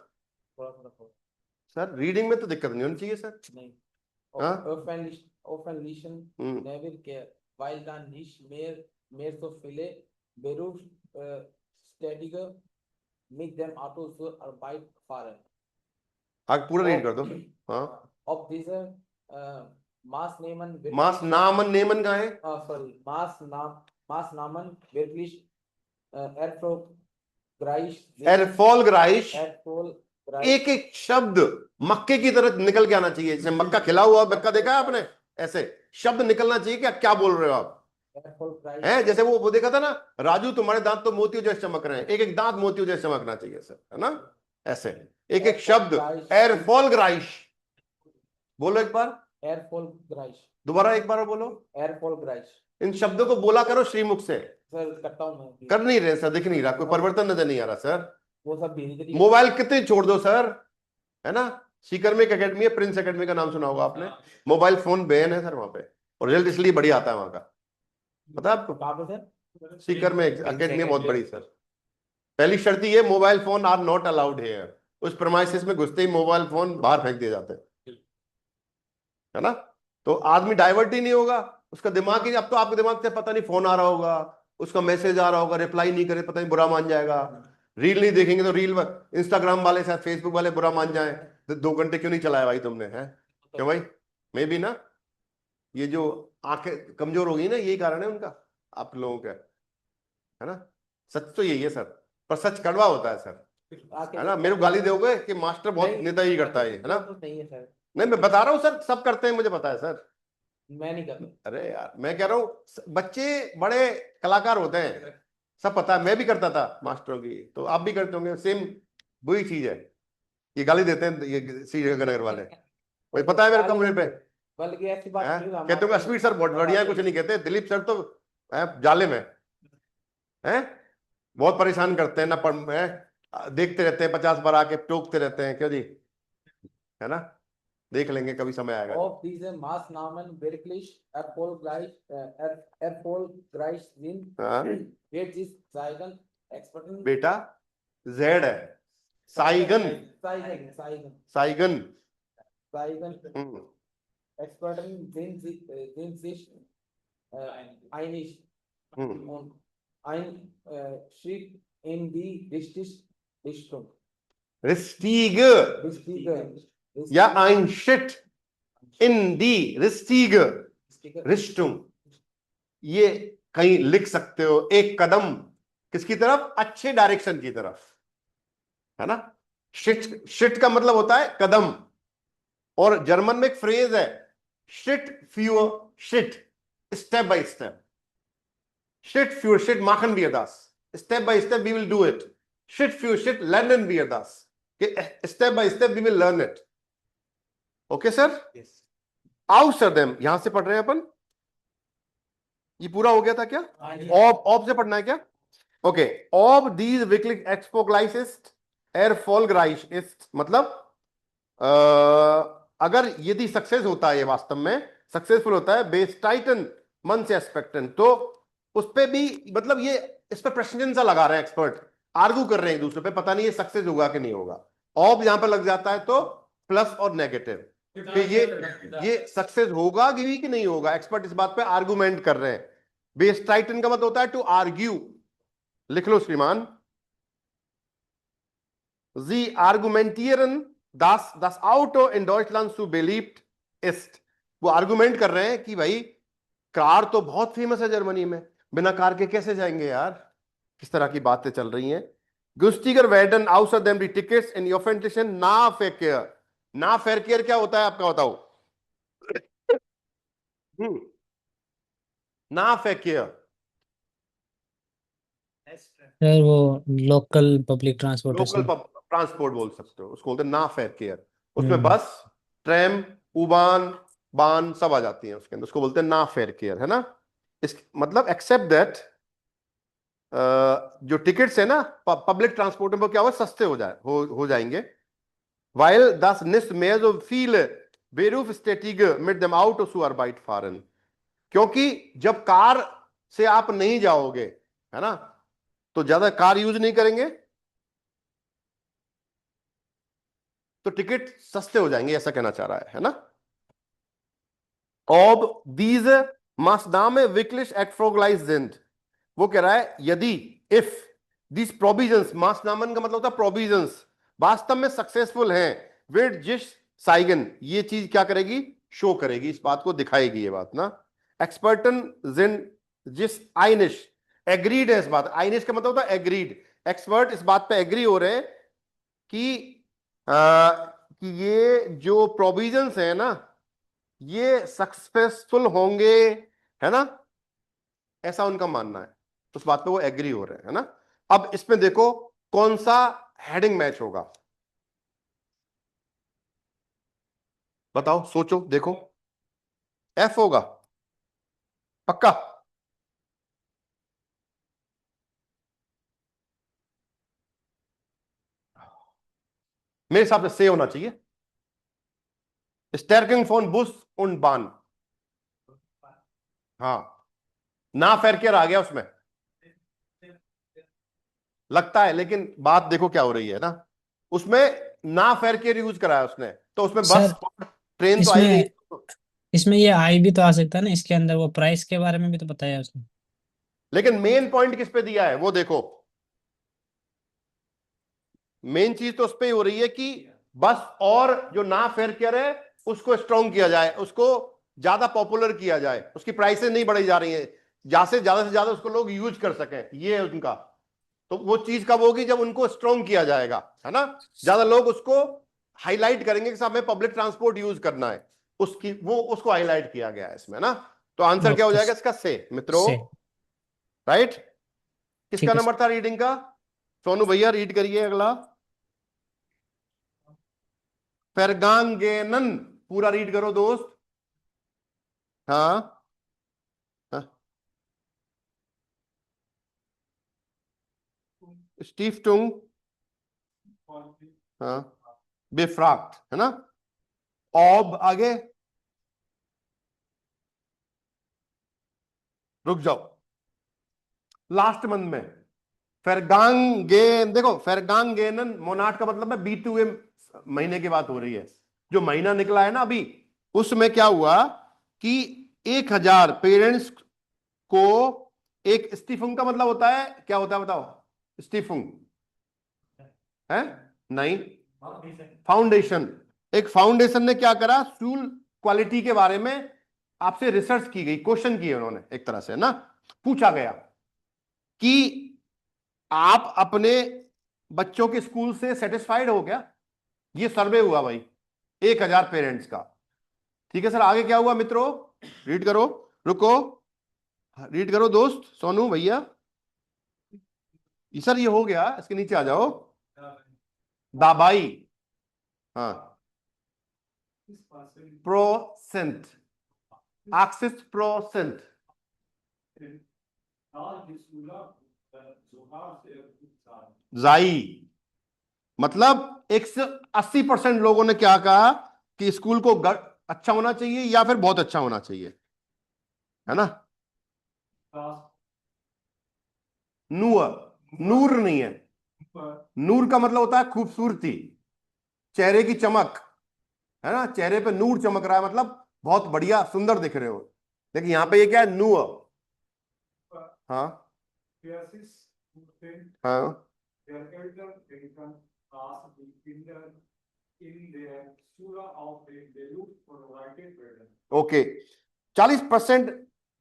öffentlich सर, रीडिंग में तो दिक्कत नहीं होनी चाहिए सर। नहीं हाँ? öffentlichen Nahverkehr, weil dann nicht mehr so viele Berufstätige mit dem Auto zur Arbeit fahren. आगे पूरा रीड कर दो। हाँ Ob diese Maßnahmen wirklich मास नामन नेमन का है, Maßnahmen wirklich erfolgreich sind. एरफॉलग्राइश। Erfolgreich एक एक शब्द मक्के की तरह निकल के आना चाहिए, जैसे मक्का खिला हुआ मक्का देखा है आपने, ऐसे शब्द निकलना चाहिए कि क्या बोल रहे हो आप। erfolgreich है जैसे वो देखा था ना, राजू तुम्हारे दांत तो मोतियों जैसे चमक रहे हैं, एक एक दांत मोतियों जैसे चमकना चाहिए सर, है ना। ऐसे एक एक शब्द। एरफॉलग्राइश बोलो एक बार, erfolgreich दोबारा एक बार बोलो। erfolgreich इन शब्दों को बोला करो श्रीमुख से। सर करता हूँ मैं। कर नहीं रहे सर, दिख नहीं रहा, कोई परिवर्तन नजर नहीं आ रहा सर। वो सब धीरे मोबाइल कितने छोड़ दो सर, है ना। सीकर में एक एकेडमी है, प्रिंस एकेडमी का नाम सुना होगा आपने। मोबाइल फोन बैन है सर वहां पे, और रिजल्ट इसलिए बढ़िया आता है वहां का, पता है आपको? कहाँ पे सर? सीकर में एकेडमी बहुत बड़ी सर। पहली शर्त ये, mobile phone are not allowed here. उस प्रेमाइसिस में घुसते ही मोबाइल फोन बाहर फेंक दिए जाते हैं, है ना। तो आदमी डाइवर्ट ही नहीं होगा, उसका दिमाग ही, अब तो आपके दिमाग से पता नहीं फोन आ रहा होगा, उसका मैसेज आ रहा होगा, रिप्लाई नहीं करे पता नहीं बुरा मान जाएगा। रील नहीं देखेंगे तो रील, इंस्टाग्राम वाले शायद फेसबुक वाले बुरा मान जाए, 2 घंटे क्यों नहीं चलाया भाई तुमने, है क्यों भाई? मे भी ना, ये जो आंखें कमजोर हो गई ना, यही कारण है उनका, आप लोगों का, है ना। सच तो यही है सर, पर सच कड़वा होता है सर, है ना। मेरे को गाली दोगे कि मास्टर बहुत नेता ही करता है ना। नहीं है सर, नहीं मैं बता रहा हूँ सर, सब करते हैं मुझे पता है सर, मैं नहीं कर रहा। अरे यार मैं कह रहा हूँ बच्चे बड़े कलाकार होते हैं, सब पता है, मैं भी करता था मास्टरों की, तो आप भी करते होंगे, सेम वही चीज है। ये गाली देते हैं ये श्रीनगर वाले, वही पता है मेरे कमरे पे, बल्कि ऐसी बात नहीं, कहते होंगे अश्मीर सर बहुत बढ़िया है, कुछ नहीं कहते, दिलीप सर तो जालिम है, बहुत परेशान करते हैं ना, देखते रहते हैं 50 बार आके टोकते रहते हैं, क्यों जी, है ना, देख लेंगे कभी समय आएगा। Of diese Maßnahmen wirklich erfolgreich sind, wird sich zeigen. Experten बेटा जेड है, Saigon, zeigen. Saigon. Experten sind sich einig und ein Schritt in die richtige Richtung. रिस्टीगे या ein Schritt in die richtige Richtung, ये कहीं लिख सकते हो, एक कदम किसकी तरफ, अच्छे डायरेक्शन की तरफ, है ना। शिट, शिट का मतलब होता है कदम, और जर्मन में एक फ्रेज है, शिट फ्यूअर शिट, स्टेप बाय स्टेप, शिट फ्यूअर शिट माखन बियर दास, step by step we will do it, शिट फ्यूअर शिट लर्न बियर दास, step by step we will learn it. Okay sir, आउटसर्डेम यहां से पढ़ रहे हैं अपन, ये पूरा हो गया था क्या, ऑब से पढ़ना है क्या, ओके। ऑब दीज विकलिक एक्सपोग्लाइसिस्ट एरफॉलग्राइसिस्ट, मतलब अगर यदि सक्सेस होता है, ये वास्तव में सक्सेसफुल होता है, बेस्टाइटन मन से एस्पेक्टन, तो उस पे भी मतलब ये इस पे प्रश्न सा लगा रहे हैं एक्सपर्ट, आर्गू कर रहे हैं एक दूसरे पे, पता नहीं ये सक्सेस होगा कि नहीं होगा। ऑब यहां पे लग जाता है तो प्लस और नेगेटिव, कि ये सक्सेस होगा कि नहीं होगा, एक्सपर्ट इस बात पे आर्गूमेंट कर रहे हैं। बेस्टाइटन का मतलब होता है टू आर्ग्यू, लिख लो श्रीमान, Sie argumentieren, dass das Auto in Deutschland zu beliebt ist, वो आर्गुमेंट कर रहे हैं कि भाई कार तो बहुत फेमस है जर्मनी में, बिना कार के कैसे जाएंगे यार, किस तरह की बातें चल रही हैं। गुस्टिगर Whedon außerdem die Tickets in die öffentlichen Nahverkehr, Nahverkehr क्या होता है आपका बताओ, Nahverkehr सर वो local public transportation, local transport बोल सकते हो, उसको बोलते हैं नाफेयर, उसमें बस, ट्रैम, उबान, बान सब आ जाती हैं उसके अंदर, उसको बोलते हैं नाफेयर, है ना। इस मतलब एक्सेप्ट दैट जो टिकट्स है ना पब्लिक ट्रांसपोर्ट में, वो क्या हुआ, सस्ते हो जाएंगे, weil das nicht mehr so viele Berufstätige mit dem Auto zur Arbeit fahren, क्योंकि जब कार से आप नहीं जाओगे, है ना, तो ज्यादा कार यूज नहीं करेंगे, तो टिकट सस्ते हो जाएंगे, ऐसा कहना चाह रहा है ना। Ob diese Maßnahme wirklich erfolgreich sind, वो कह रहा है यदि, इफ दिस प्रोविजंस, मासनामन का मतलब होता है प्रोविजंस, वास्तव में सक्सेसफुल हैं, विद जिस साइगन, ये चीज क्या करेगी, शो करेगी, इस बात को दिखाएगी ये बात ना। एक्सपर्टन जिन जिस आइनिश, एग्रीड है इस बात, आइनिश का मतलब होता है एग्रीड, एक्सपर्ट इस बात पे एग्री हो रहे हैं कि ये जो प्रोविजंस है ना ये सक्सेसफुल होंगे, है ना, ऐसा उनका मानना है, उस बात पे वो एग्री हो रहे हैं, है ना। अब इसमें देखो कौन सा हेडिंग मैच होगा, बताओ, सोचो, देखो, एफ होगा पक्का, मेरे हिसाब से होना चाहिए, स्टैर्किंग फोन बुश und बान, हाँ, ना फेरकेयर आ गया उसमें लगता है, लेकिन बात देखो क्या हो रही है ना, उसमें ना फेरकेयर यूज कराया उसने, तो उसमें बस ट्रेन तो आई नहीं, इसमें ये आई भी तो आ सकता है ना, इसके अंदर वो प्राइस के बारे में भी तो बताया उसने, लेकिन मेन पॉइंट किस पे दिया है वो देखो, मेन चीज तो उस पे ही हो रही है कि बस और जो ना फेरकेयर है उसको स्ट्रॉन्ग किया जाए, उसको ज्यादा पॉपुलर किया जाए, उसकी प्राइसेस नहीं बढ़ाई जा रही है, जहां से ज्यादा उसको लोग यूज कर सकें, ये है उनका, तो वो चीज कब होगी, जब उनको स्ट्रॉन्ग किया जाएगा, है ना, ज्यादा लोग उसको हाईलाइट करेंगे कि साहब हमें पब्लिक ट्रांसपोर्ट यूज करना है, उसकी वो उसको हाईलाइट किया गया है इसमें ना। तो आंसर क्या हो जाएगा इसका? से मित्रों, से। राइट। ठीक किसका है नंबर था रीडिंग का? सोनू भैया रीड करिए अगला। फेरगांगेनन, पूरा रीड करो दोस्त। हाँ, हाँ। स्टीफटुंग, हाँ, बेफ्राक्ट है ना। ऑब, आगे रुक जाओ, लास्ट मंथ में फेरगांगेन, देखो फेरगांगेनन मोनाट का मतलब है बीते हुए महीने की बात हो रही है। जो महीना निकला है ना अभी, उसमें क्या हुआ कि 1000 पेरेंट्स को एक स्टीफुंग का मतलब होता है, क्या होता है बताओ? स्टीफुंग है नहीं, फाउंडेशन। एक फाउंडेशन ने क्या करा, स्कूल क्वालिटी के बारे में आपसे रिसर्च की गई, क्वेश्चन किए उन्होंने, एक तरह से ना पूछा गया कि आप अपने बच्चों के स्कूल से सेटिस्फाइड हो क्या? ये सर्वे हुआ भाई 1000 पेरेंट्स का। ठीक है सर, आगे क्या हुआ मित्रों? रीड करो, रुको, रीड करो दोस्त सोनू भैया। सर ये हो गया, इसके नीचे आ जाओ। दाबाई, हाँ, प्रोसेंट, एक्सिस प्रोसेंट। जाई, मतलब 180% लोगों ने क्या कहा कि स्कूल को अच्छा होना चाहिए या फिर बहुत अच्छा होना चाहिए, है ना। नूर, नूर नहीं है, नूर का मतलब होता है खूबसूरती, चेहरे की चमक, है ना। चेहरे पे नूर चमक रहा है, मतलब बहुत बढ़िया सुंदर दिख रहे हो। लेकिन यहां पे ये क्या है? नूर, हाँ हाँ, ओके। 40%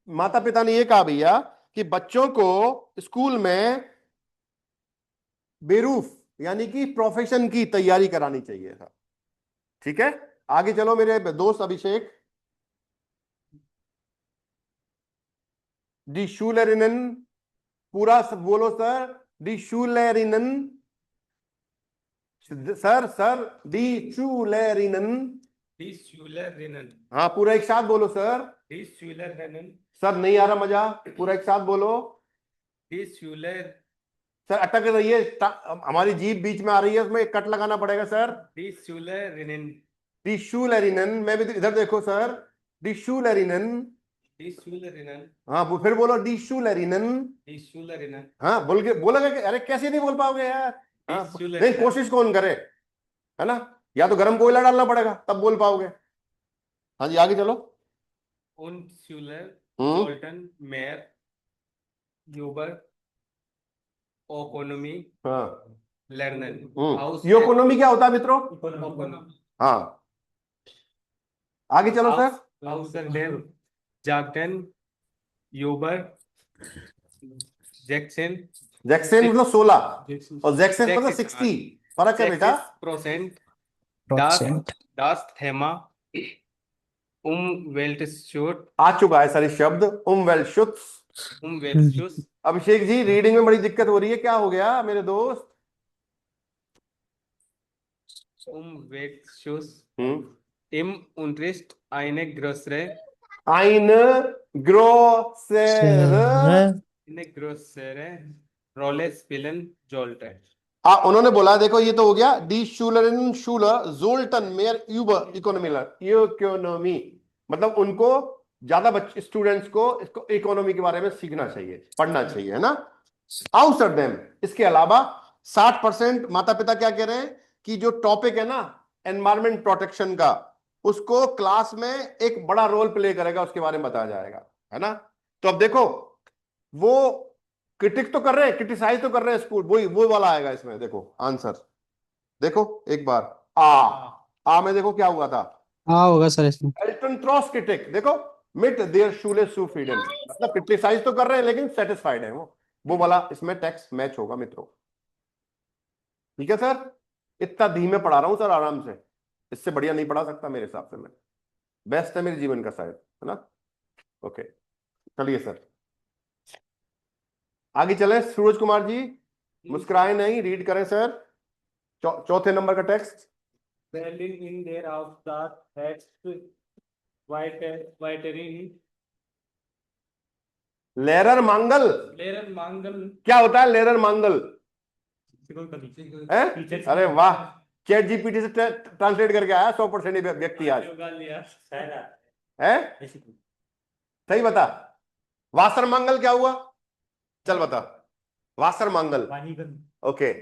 माता पिता ने यह कहा भैया कि बच्चों को स्कूल में बेरूफ यानी कि प्रोफेशन की तैयारी करानी चाहिए था। ठीक है, आगे चलो मेरे दोस्त अभिषेक। डी शूलरिनन, पूरा बोलो सर। डी शूलरिनन, सर सर, डी शूलरिनन, डिस्यूलरिनन, हाँ पूरा एक साथ बोलो सर। डिस्यूलरिनन, सर नहीं आ रहा मजा, पूरा एक साथ बोलो। डिस्यूलर, सर अटक रही है, हमारी जीभ बीच में आ रही है, उसमें एक कट लगाना पड़ेगा सर। डिस्यूलरिनन, डिशूलरिनन, मैं भी इधर देखो सर। डिशूलरिनन, डिस्यूलरिनन, हाँ फिर बोलो डिशूलरिनन। डिस्यूलरिनन, हाँ बोल के बोलोगे कि अरे कैसे नहीं बोल पाओगे यार। हाँ नहीं, डिस्यूलरिनन, कोशिश कौन करे, है ना। या तो गर्म कोयला डालना पड़ेगा तब बोल पाओगे। हाँ जी आगे चलो। उनस्यूलर, हम्म, जोल्टन, मेयर, यूबर, ओकोनोमी, हाँ, लर्नन, हाउस, इकोनॉमी क्या होता है मित्रों? ओकोनोमी, हाँ आगे चलो सर। हाउसरडेन, जागटन, यूबर, जैक्सन, जैक्सन मतलब 16 और जैक्सन मतलब 60, फर्क है बेटा। प्रोसेंट, परसेंट। डास्ट थेमा, वेल्टशूट, आ चुका है सर शब्द, वेलशुत्स। वेल्शुस, अभिषेक जी रीडिंग में बड़ी दिक्कत हो रही है, क्या हो गया मेरे दोस्त? वेल्शुस, इम उनट्रिस्ट, आइने ग्रोसरे, आइन ग्रोसेर, इने ग्रोसरे, रोलेस पिलन, जोल्टन। उन्होंने बोला देखो ये तो हो गया डी शूलरिन शूलर जोल्टन मेयर यूबर इकोनॉमी, मतलब उनको ज्यादा बच्चे स्टूडेंट्स को इसको इकोनॉमी के बारे में सीखना चाहिए, पढ़ना चाहिए, है ना। आउटसाइड देम, इसके अलावा 60% माता पिता क्या कह रहे हैं कि जो टॉपिक है ना एनवायरमेंट प्रोटेक्शन का, उसको क्लास में एक बड़ा रोल प्ले करेगा, उसके बारे में बताया जाएगा, है ना। तो अब देखो वो क्रिटिक तो कर रहे हैं, क्रिटिसाइज तो कर रहे हैं स्कूल, वो वाला आएगा इसमें। देखो आंसर, देखो एक बार आ में देखो क्या हुआ था। हाँ होगा सर इसमें। एल्टन क्रॉस क्रिटिक, देखो मिट देयर शूले सू फ्रीडम, मतलब क्रिटिसाइज तो कर रहे हैं लेकिन सेटिस्फाइड है वो वाला इसमें टेक्स्ट मैच होगा मित्रों। ठीक है सर, इतना धीमे पढ़ा रहा हूं सर, आराम से, इससे बढ़िया नहीं पढ़ा सकता मेरे हिसाब से मैं। बेस्ट है मेरे जीवन का शायद, है ना। ओके, चलिए सर आगे चले। सूरज कुमार जी मुस्कुराए नहीं, रीड करें सर चौथे नंबर का text. Selling in there of the text whitering Lerer मांगल लेरन मांगल क्या होता है? लेरर मांगल है? अरे वाह, चैट जीपीटी से ट्रांसलेट करके आया 100% व्यक्ति आज है। सही बता, वासर मांगल क्या हुआ? चल बता, वासर मांगल। ओके,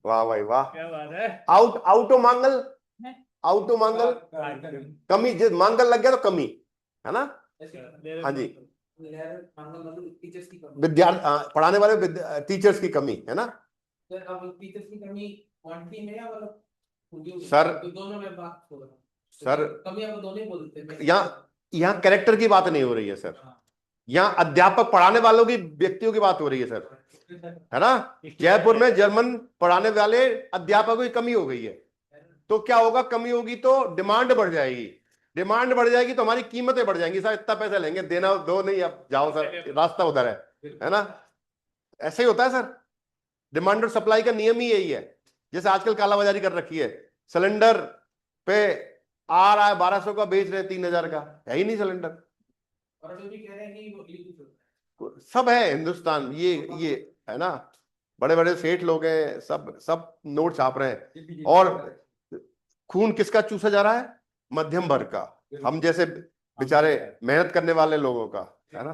वाह भाई वाह। क्या बात है। आउटो मांगल, आउटो मांगल कमी, जिस मांगल लग गया तो कमी, है ना। हाँ जी, टीचर्स की कमी। विद्यार्थी पढ़ाने वाले टीचर्स की कमी, है ना। सर अब टीचर्स की कमी क्वांटिटी में या मतलब सर दोनों में बात हो रहा है। सर कमी आप दोनों ही बोलते हैं। यहाँ कैरेक्टर की बात नहीं हो रही है सर, यहाँ अध्यापक पढ़ाने वालों की, व्यक्तियों की बात हो रही है सर, है ना। जयपुर में जर्मन पढ़ाने वाले अध्यापकों की कमी हो गई है, तो क्या होगा? कमी होगी तो डिमांड बढ़ जाएगी, डिमांड बढ़ जाएगी तो हमारी कीमतें बढ़ जाएंगी। सर इतना पैसा लेंगे, देना दो नहीं, अब जाओ सर, रास्ता उधर है ना। ऐसे ही होता है सर, डिमांड और सप्लाई का नियम ही यही है। जैसे आजकल कालाबाजारी कर रखी है, सिलेंडर पे आ रहा है 1200 का, बेच रहे हैं 3000 का, है ही नहीं सिलेंडर। और जो भी कह रहे हैं कि वो सब है हिंदुस्तान, ये है ना, बड़े बड़े सेठ लोग हैं, सब नोट छाप रहे हैं, और खून किसका चूसा जा रहा है? मध्यम वर्ग का, हम जैसे बेचारे मेहनत करने वाले लोगों का, है ना।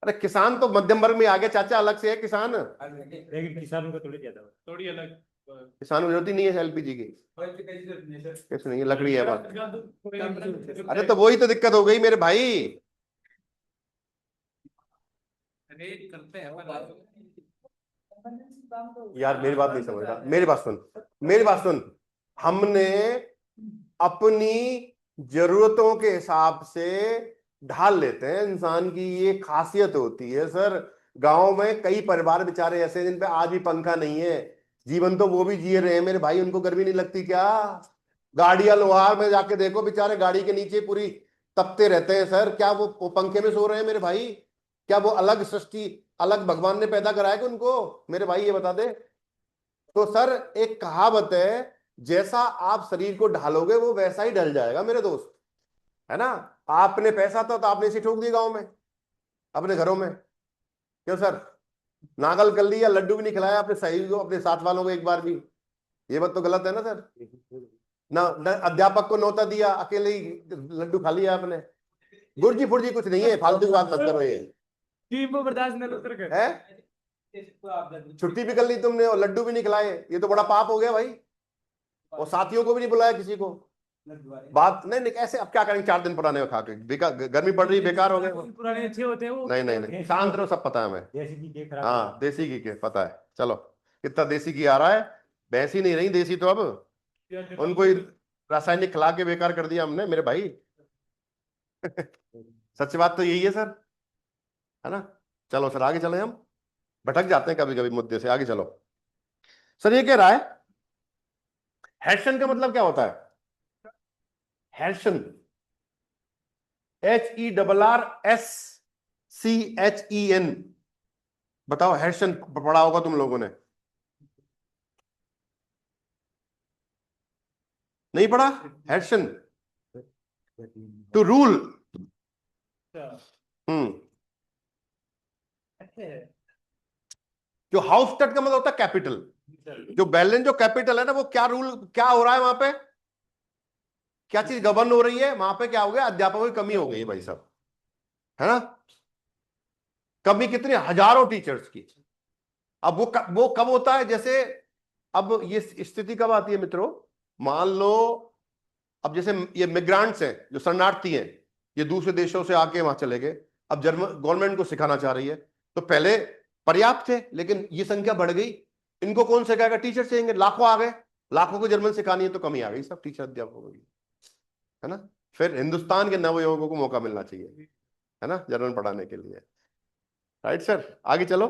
अरे किसान तो मध्यम वर्ग में आ गया चाचा, अलग से है किसान, लेकिन किसानों को थोड़ी ज्यादा थोड़ी अलग। किसान को जरूरत ही नहीं है एलपीजी की, कैसे नहीं है, लकड़ी है बात। अरे तो वही तो दिक्कत हो गई मेरे भाई। करते हैं यार मेरी बात नहीं समझ रहा, मेरी बात सुन, मेरी बात सुन। हमने अपनी जरूरतों के हिसाब से ढाल लेते हैं, इंसान की ये खासियत होती है सर। गांव में कई परिवार बेचारे ऐसे जिन पे आज भी पंखा नहीं है, जीवन तो वो भी जी रहे हैं मेरे भाई, उनको गर्मी नहीं लगती क्या? गाड़ियां लोहार में जाके देखो, बेचारे गाड़ी के नीचे पूरी तपते रहते हैं सर, क्या वो पंखे में सो रहे हैं मेरे भाई? क्या वो अलग सृष्टि, अलग भगवान ने पैदा कराया कि उनको? मेरे भाई ये बता दे। तो सर एक कहावत है, जैसा आप शरीर को ढालोगे वो वैसा ही ढल जाएगा मेरे दोस्त, है ना। आपने पैसा तो आपने इसे ठोक दी गांव में, अपने घरों में, क्यों सर? नागल कर लिया, लड्डू भी नहीं खिलाया अपने सही को, अपने साथ वालों को एक बार भी। ये बात तो गलत है ना सर। ना अध्यापक को नौता दिया, अकेले ही लड्डू खा लिया आपने। गुर्जी फुर्जी कुछ नहीं है, फालतू की बात मत करो। ये बर्दाश्त नहीं है, छुट्टी भी कर ली तुमने और लड्डू भी नहीं खिलाए, ये तो बड़ा पाप हो गया भाई। और साथियों को भी नहीं बुलाया किसी को, बात नहीं कैसे? अब क्या करेंगे, 4 दिन पुराने खा के, बेकार, गर्मी पड़ रही, बेकार हो गए। पुराने अच्छे होते हैं वो। नहीं शांत रहो, सब पता है हमें। देसी घी के खराब। हाँ देसी घी के पता है। चलो कितना देसी घी आ रहा है, भैंस ही नहीं रही देसी तो अब, उनको ही रासायनिक खिला के बेकार कर दिया हमने मेरे भाई। सच बात तो यही है सर, है ना। चलो सर आगे चले, हम भटक जाते हैं कभी कभी मुद्दे से, आगे चलो। सर ये कह रहा है हेर्शन का मतलब क्या होता है? हेर्शन, HERRSCHEN, बताओ। हेर्शन पढ़ा होगा तुम लोगों ने, नहीं पढ़ा? हेर्शन, टू रूल। जो हाउस स्टड का मतलब होता है कैपिटल, जो बैलेंस, जो कैपिटल है ना, वो क्या रूल, क्या हो रहा है वहां पे, क्या चीज गवर्न हो रही है वहां पे? क्या हो गया? अध्यापकों की कमी हो गई है भाई साहब, है ना। कमी कितनी? हजारों टीचर्स की। अब वो कब होता है? जैसे अब ये स्थिति कब आती है मित्रों, मान लो अब जैसे ये मिग्रांट्स हैं, जो शरणार्थी हैं, ये दूसरे देशों से आके वहां चले गए, अब जर्मन गवर्नमेंट को सिखाना चाह रही है, तो पहले पर्याप्त थे, लेकिन ये संख्या बढ़ गई, इनको कौन सिखाएगा? टीचर चाहिए, लाखों आ गए, लाखों को जर्मन सिखानी है, तो कमी आ गई सब टीचर अध्यापकों की, है ना। फिर हिंदुस्तान के नवयुवकों को मौका मिलना चाहिए, है ना, जर्मन पढ़ाने के लिए। राइट सर, आगे चलो।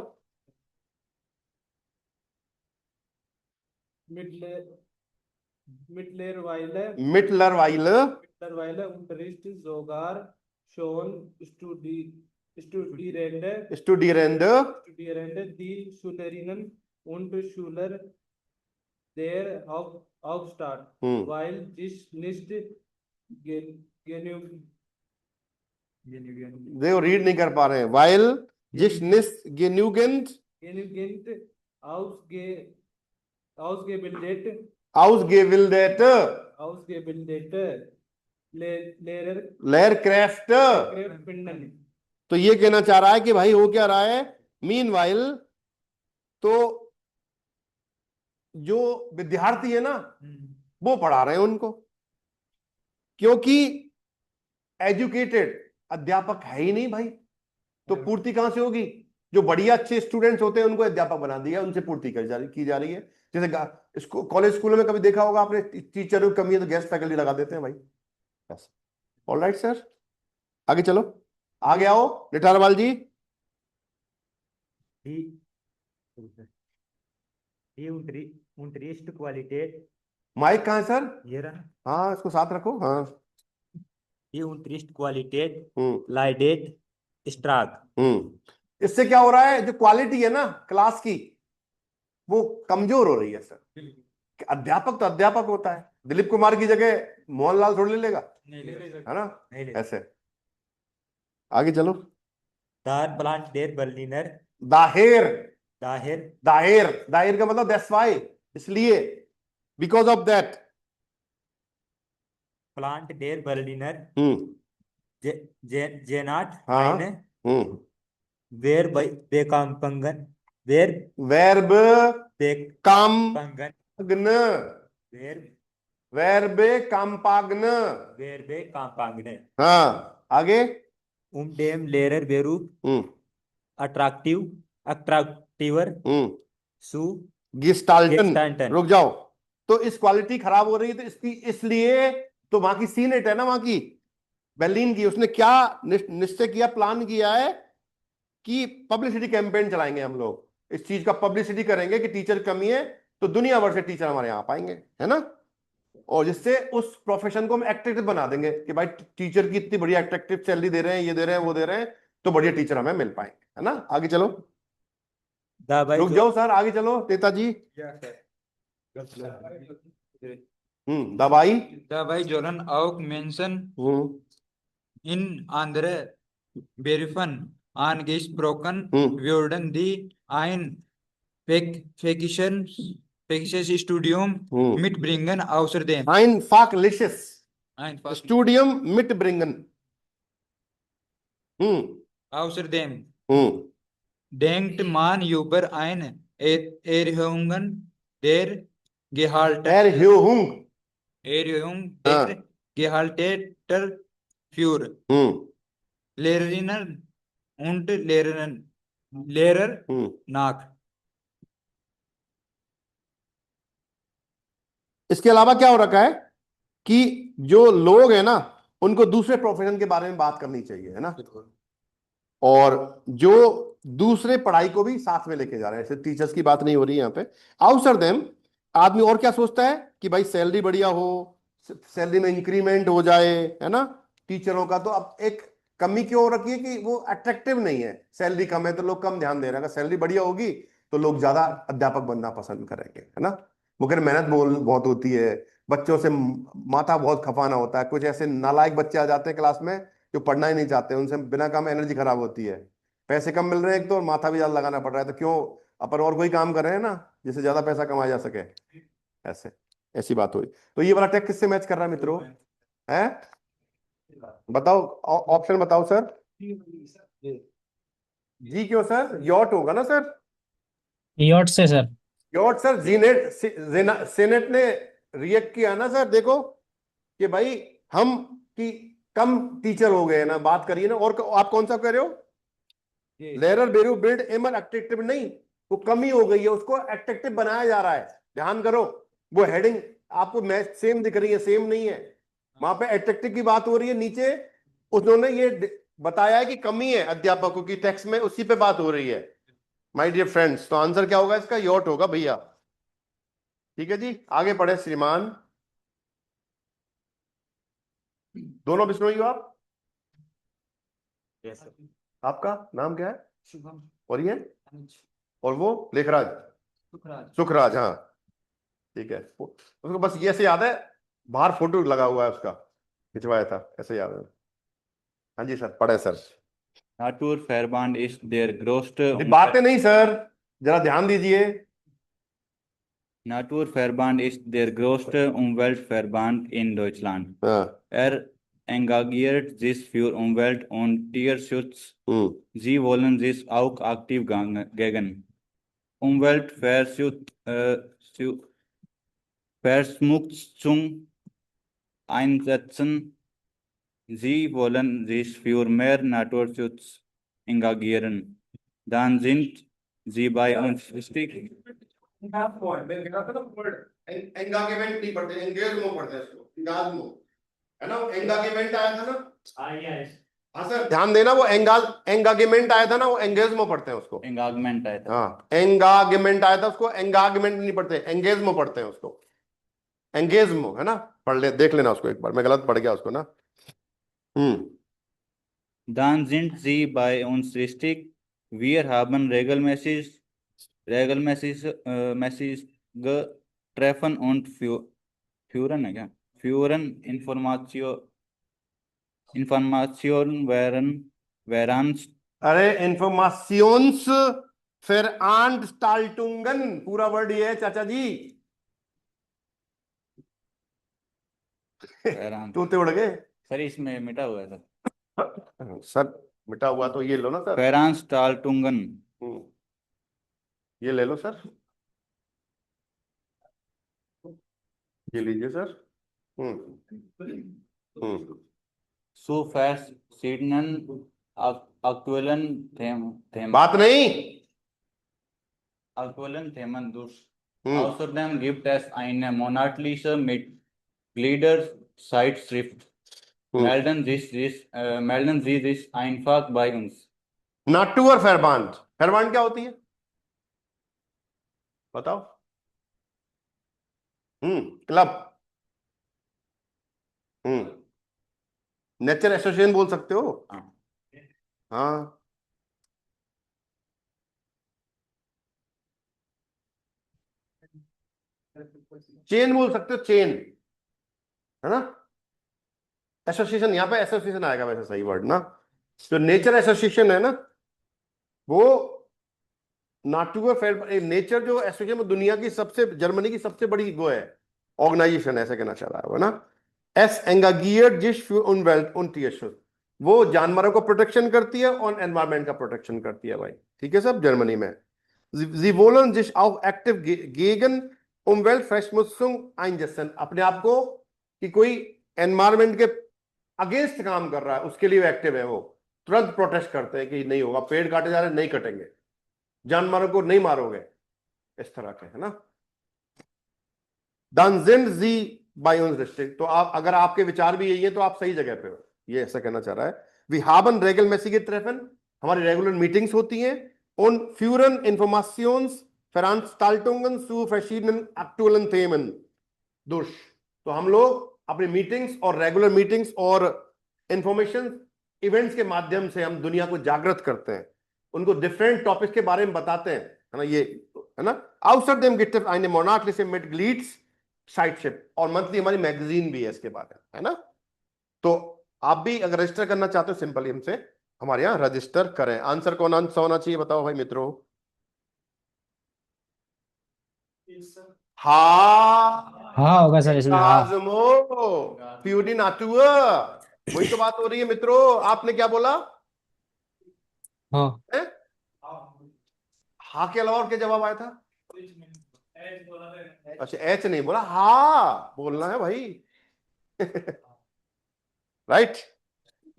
mittlerweile mittlerweile Unterricht sogar schon Studierende die Schülerinnen und Schüler der Hauptstadt, weil dies nicht genügend देखो रीड नहीं कर पा रहे हैं while जिस निस genügend ausgebildet Lehrkräfte तो ये कहना चाह रहा है कि भाई हो क्या रहा है meanwhile तो जो विद्यार्थी है ना वो पढ़ा रहे हैं उनको, क्योंकि एजुकेटेड अध्यापक है ही नहीं भाई, तो पूर्ति कहां से होगी? जो बढ़िया अच्छे स्टूडेंट्स होते हैं उनको अध्यापक बना दिया, उनसे पूर्ति की जा रही है। जैसे कॉलेज स्कूलों में कभी देखा होगा आपने, टीचर की कमी है तो गेस्ट फैकल्टी लगा देते हैं भाई। ऑल राइट सर, आगे चलो, आगे आओ निठारवाल जी। Unterricht Qualität, माइक कहाँ है सर? ये रहा। हाँ इसको साथ रखो। हाँ Die Unterricht Qualität leidet stark। इससे क्या हो रहा है, जो क्वालिटी है ना क्लास की वो कमजोर हो रही है सर। अध्यापक तो अध्यापक होता है, दिलीप कुमार की जगह मोहनलाल थोड़ी ले लेगा, है ना? ऐसे आगे चलो। Lehrplan der Berliner दाहिर का मतलब दैट्स व्हाई, इसलिए, because of that. Plant der Berliner Senat हाँ eine Werbekampagne Werbekampagne हाँ आगे। dem Lehrerberuf attraktiver zu gestalten। रुक जाओ, तो इस क्वालिटी खराब हो रही है तो इसकी, इसलिए तो वहां की सीनेट है ना, वहां की बर्लिन की, उसने क्या निश्चय किया, प्लान किया है कि पब्लिसिटी कैंपेन चलाएंगे हम लोग, इस चीज का पब्लिसिटी करेंगे कि टीचर कमी है तो दुनिया भर से टीचर हमारे यहाँ पाएंगे, है ना? और जिससे उस प्रोफेशन को हम एट्रैक्टिव बना देंगे कि भाई टीचर की इतनी बढ़िया एट्रैक्टिव सैलरी दे रहे हैं, ये दे रहे हैं, वो दे रहे हैं, तो बढ़िया टीचर हमें मिल पाएंगे, है ना? आगे चलो, रुक जाओ सर, आगे चलो Netaji. Dabei sollen auch Menschen in andere Berufen angesprochen werden, die ein fähisches Studium mitbringen. Außerdem ein fachliches Studium mitbringen. Außerdem denkt man über eine Erhöhung der Erhöhung der Gehalte für Lehrerinnen und Lehrer nach। इसके अलावा क्या हो रखा है कि जो लोग हैं ना उनको दूसरे प्रोफेशन के बारे में बात करनी चाहिए, है ना? और जो दूसरे पढ़ाई को भी साथ में लेके जा रहे हैं, सिर्फ टीचर्स की बात नहीं हो रही है यहाँ पे। अवसर देम, आदमी और क्या सोचता है कि भाई सैलरी बढ़िया हो, सैलरी में इंक्रीमेंट हो जाए, है ना? टीचरों का तो अब एक कमी क्यों हो रखी है कि वो अट्रैक्टिव नहीं है, सैलरी कम है तो लोग कम ध्यान दे रहे हैं। अगर सैलरी बढ़िया होगी तो लोग ज्यादा अध्यापक बनना पसंद करेंगे, है ना? मुझे मेहनत बहुत होती है, बच्चों से माथा बहुत खपाना होता है, कुछ ऐसे नालायक बच्चे आ जाते हैं क्लास में जो पढ़ना ही नहीं चाहते, उनसे बिना काम एनर्जी खराब होती है, पैसे कम मिल रहे हैं एक तो, और माथा भी ज्यादा लगाना पड़ रहा है, तो क्यों अपन और कोई काम कर रहे हैं ना जिससे ज्यादा पैसा कमाया जा सके। ऐसी बात हुई। तो ये वाला टैग किससे मैच कर रहा है मित्रों? है बताओ, ऑप्शन बताओ सर। जी क्यों सर? यॉट होगा ना सर? यॉट से सर। यॉट सर, सेनेट ने रिएक्ट किया ना सर, देखो कि भाई हम की कम टीचर हो गए ना, बात करिए ना। और आप कौन सा कह रहे हो? लेरर बेरू बिल्ड एमर एट्रैक्टिव नहीं, वो कमी हो गई है, उसको एट्रैक्टिव बनाया जा रहा है। ध्यान करो, वो हेडिंग आपको मैच सेम दिख रही है, सेम नहीं है, वहां पे एट्रैक्टिव की बात हो रही है, नीचे उन्होंने ये बताया है कि कमी है अध्यापकों की, टेक्स्ट में उसी पे बात हो रही है माय डियर फ्रेंड्स। तो आंसर क्या होगा इसका? यॉट होगा भैया। ठीक है जी, आगे पढ़े श्रीमान। दोनों बिश्नोई हो आप? Yes sir. आपका नाम क्या है? शुभम और ये? अनुज और वो लेखराज? सुखराज सुखराज, हाँ ठीक है। उसको बस ये ऐसे याद है, बाहर फोटो लगा हुआ है उसका, खिंचवाया था, ऐसे याद है। हाँ जी सर, पढ़े sir. Naturverband ist der größte बातें नहीं सर, जरा ध्यान दीजिए। Naturverband ist der größte Umweltverband in Deutschland. हाँ। Engagiert sich für Umwelt- und Tierschutz. Sie wollen sich auch aktiv gegen Verschmutzung einsetzen. Sie wollen sich für mehr Naturschutz engagieren. Dann sind Sie bei uns richtig. एंगागेमेंट नहीं पढ़ते, एंगेजमो पढ़ते हैं इसको, एंगाजमो है ना। एंगागेमेंट आया था ना, हाँ सर ध्यान देना, वो एंगागेमेंट आया था ना, वो एंगेजमो पढ़ते हैं उसको। Engagement आया था। हाँ, एंगागेमेंट आया था, उसको एंगागेमेंट नहीं पढ़ते, एंगेजमो पढ़ते हैं उसको। एंगेजमो है ना, पढ़ ले, देख लेना उसको एक बार, मैं गलत पढ़ गया उसको ना। Dann sind Sie bei uns richtig. Wir haben regelmäßige Treffen und führen Information während अरे इन्फॉर्मेशंस Veranstaltungen, पूरा वर्ड ये है चाचा जी। तोते उड़ गए सर, इसमें मिटा हुआ है सर, मिटा हुआ तो ये लो ना सर, Veranstaltungen। ये ले लो सर, ये लीजिए सर। Zu verschiedenen aktuellen बात नहीं, aktuellen Themen durch. Außerdem gibt es eine monatliche Mitgliederzeitschrift. Melden Sie sich einfach bei uns. Naturverband, Verband क्या होती है बताओ? क्लब, नेचर एसोसिएशन बोल सकते हो। हाँ, चेन बोल सकते हो, चेन है ना। एसोसिएशन, यहाँ पे एसोसिएशन आएगा वैसे सही वर्ड ना। जो नेचर एसोसिएशन है ना, वो नेचर जो एसोसिएशन में दुनिया की सबसे, जर्मनी की सबसे बड़ी वो है ऑर्गेनाइजेशन, ऐसे कहना चाह रहा है ना। एस एंगागियर्ट जिस für Umwelt und Tierschutz, वो जानवरों को प्रोटेक्शन करती है और एनवायरमेंट का प्रोटेक्शन करती है भाई, ठीक है सब जर्मनी में। Sie wollen sich auch aktiv gegen Umweltverschmutzung einsetzen, अपने आप को कि कोई एनवायरमेंट के अगेंस्ट काम कर रहा है उसके लिए एक्टिव है, वो तुरंत प्रोटेस्ट करते हैं कि नहीं होगा, पेड़ काटे जा रहे नहीं कटेंगे, जानवरों को नहीं मारोगे, इस तरह के है ना। Dann sind Sie bei uns richtig, तो आप, अगर आपके विचार भी यही है तो आप सही जगह पे हो, ये ऐसा कहना चाह रहा है। Wir haben regelmäßige Treffen, हमारी रेगुलर मीटिंग्स होती हैं, und führen Informationsveranstaltungen zu verschiedenen aktuellen Themen durch, तो हम लोग अपनी मीटिंग्स और रेगुलर मीटिंग्स और इंफॉर्मेशन इवेंट्स के माध्यम से हम दुनिया को जागृत करते हैं, उनको डिफरेंट टॉपिक्स के बारे में बताते हैं, है ना, ये है ना। Außerdem gibt es eine monatliche Mitgliedszeitschrift, और मंथली हमारी मैगजीन भी है इसके बारे में, है ना। तो आप भी अगर रजिस्टर करना चाहते हो, सिंपली हमसे हमारे यहाँ रजिस्टर करें। आंसर कौन आंसर होना चाहिए बताओ भाई मित्रों? हाँ होगा सर इसमें, हाँ। प्यूरी नाटुआ, वही तो बात हो रही है मित्रों। आपने क्या बोला? हाँ, हाँ के अलावा और क्या जवाब आया था? अच्छा, एच नहीं बोला, हाँ बोलना है भाई। राइट,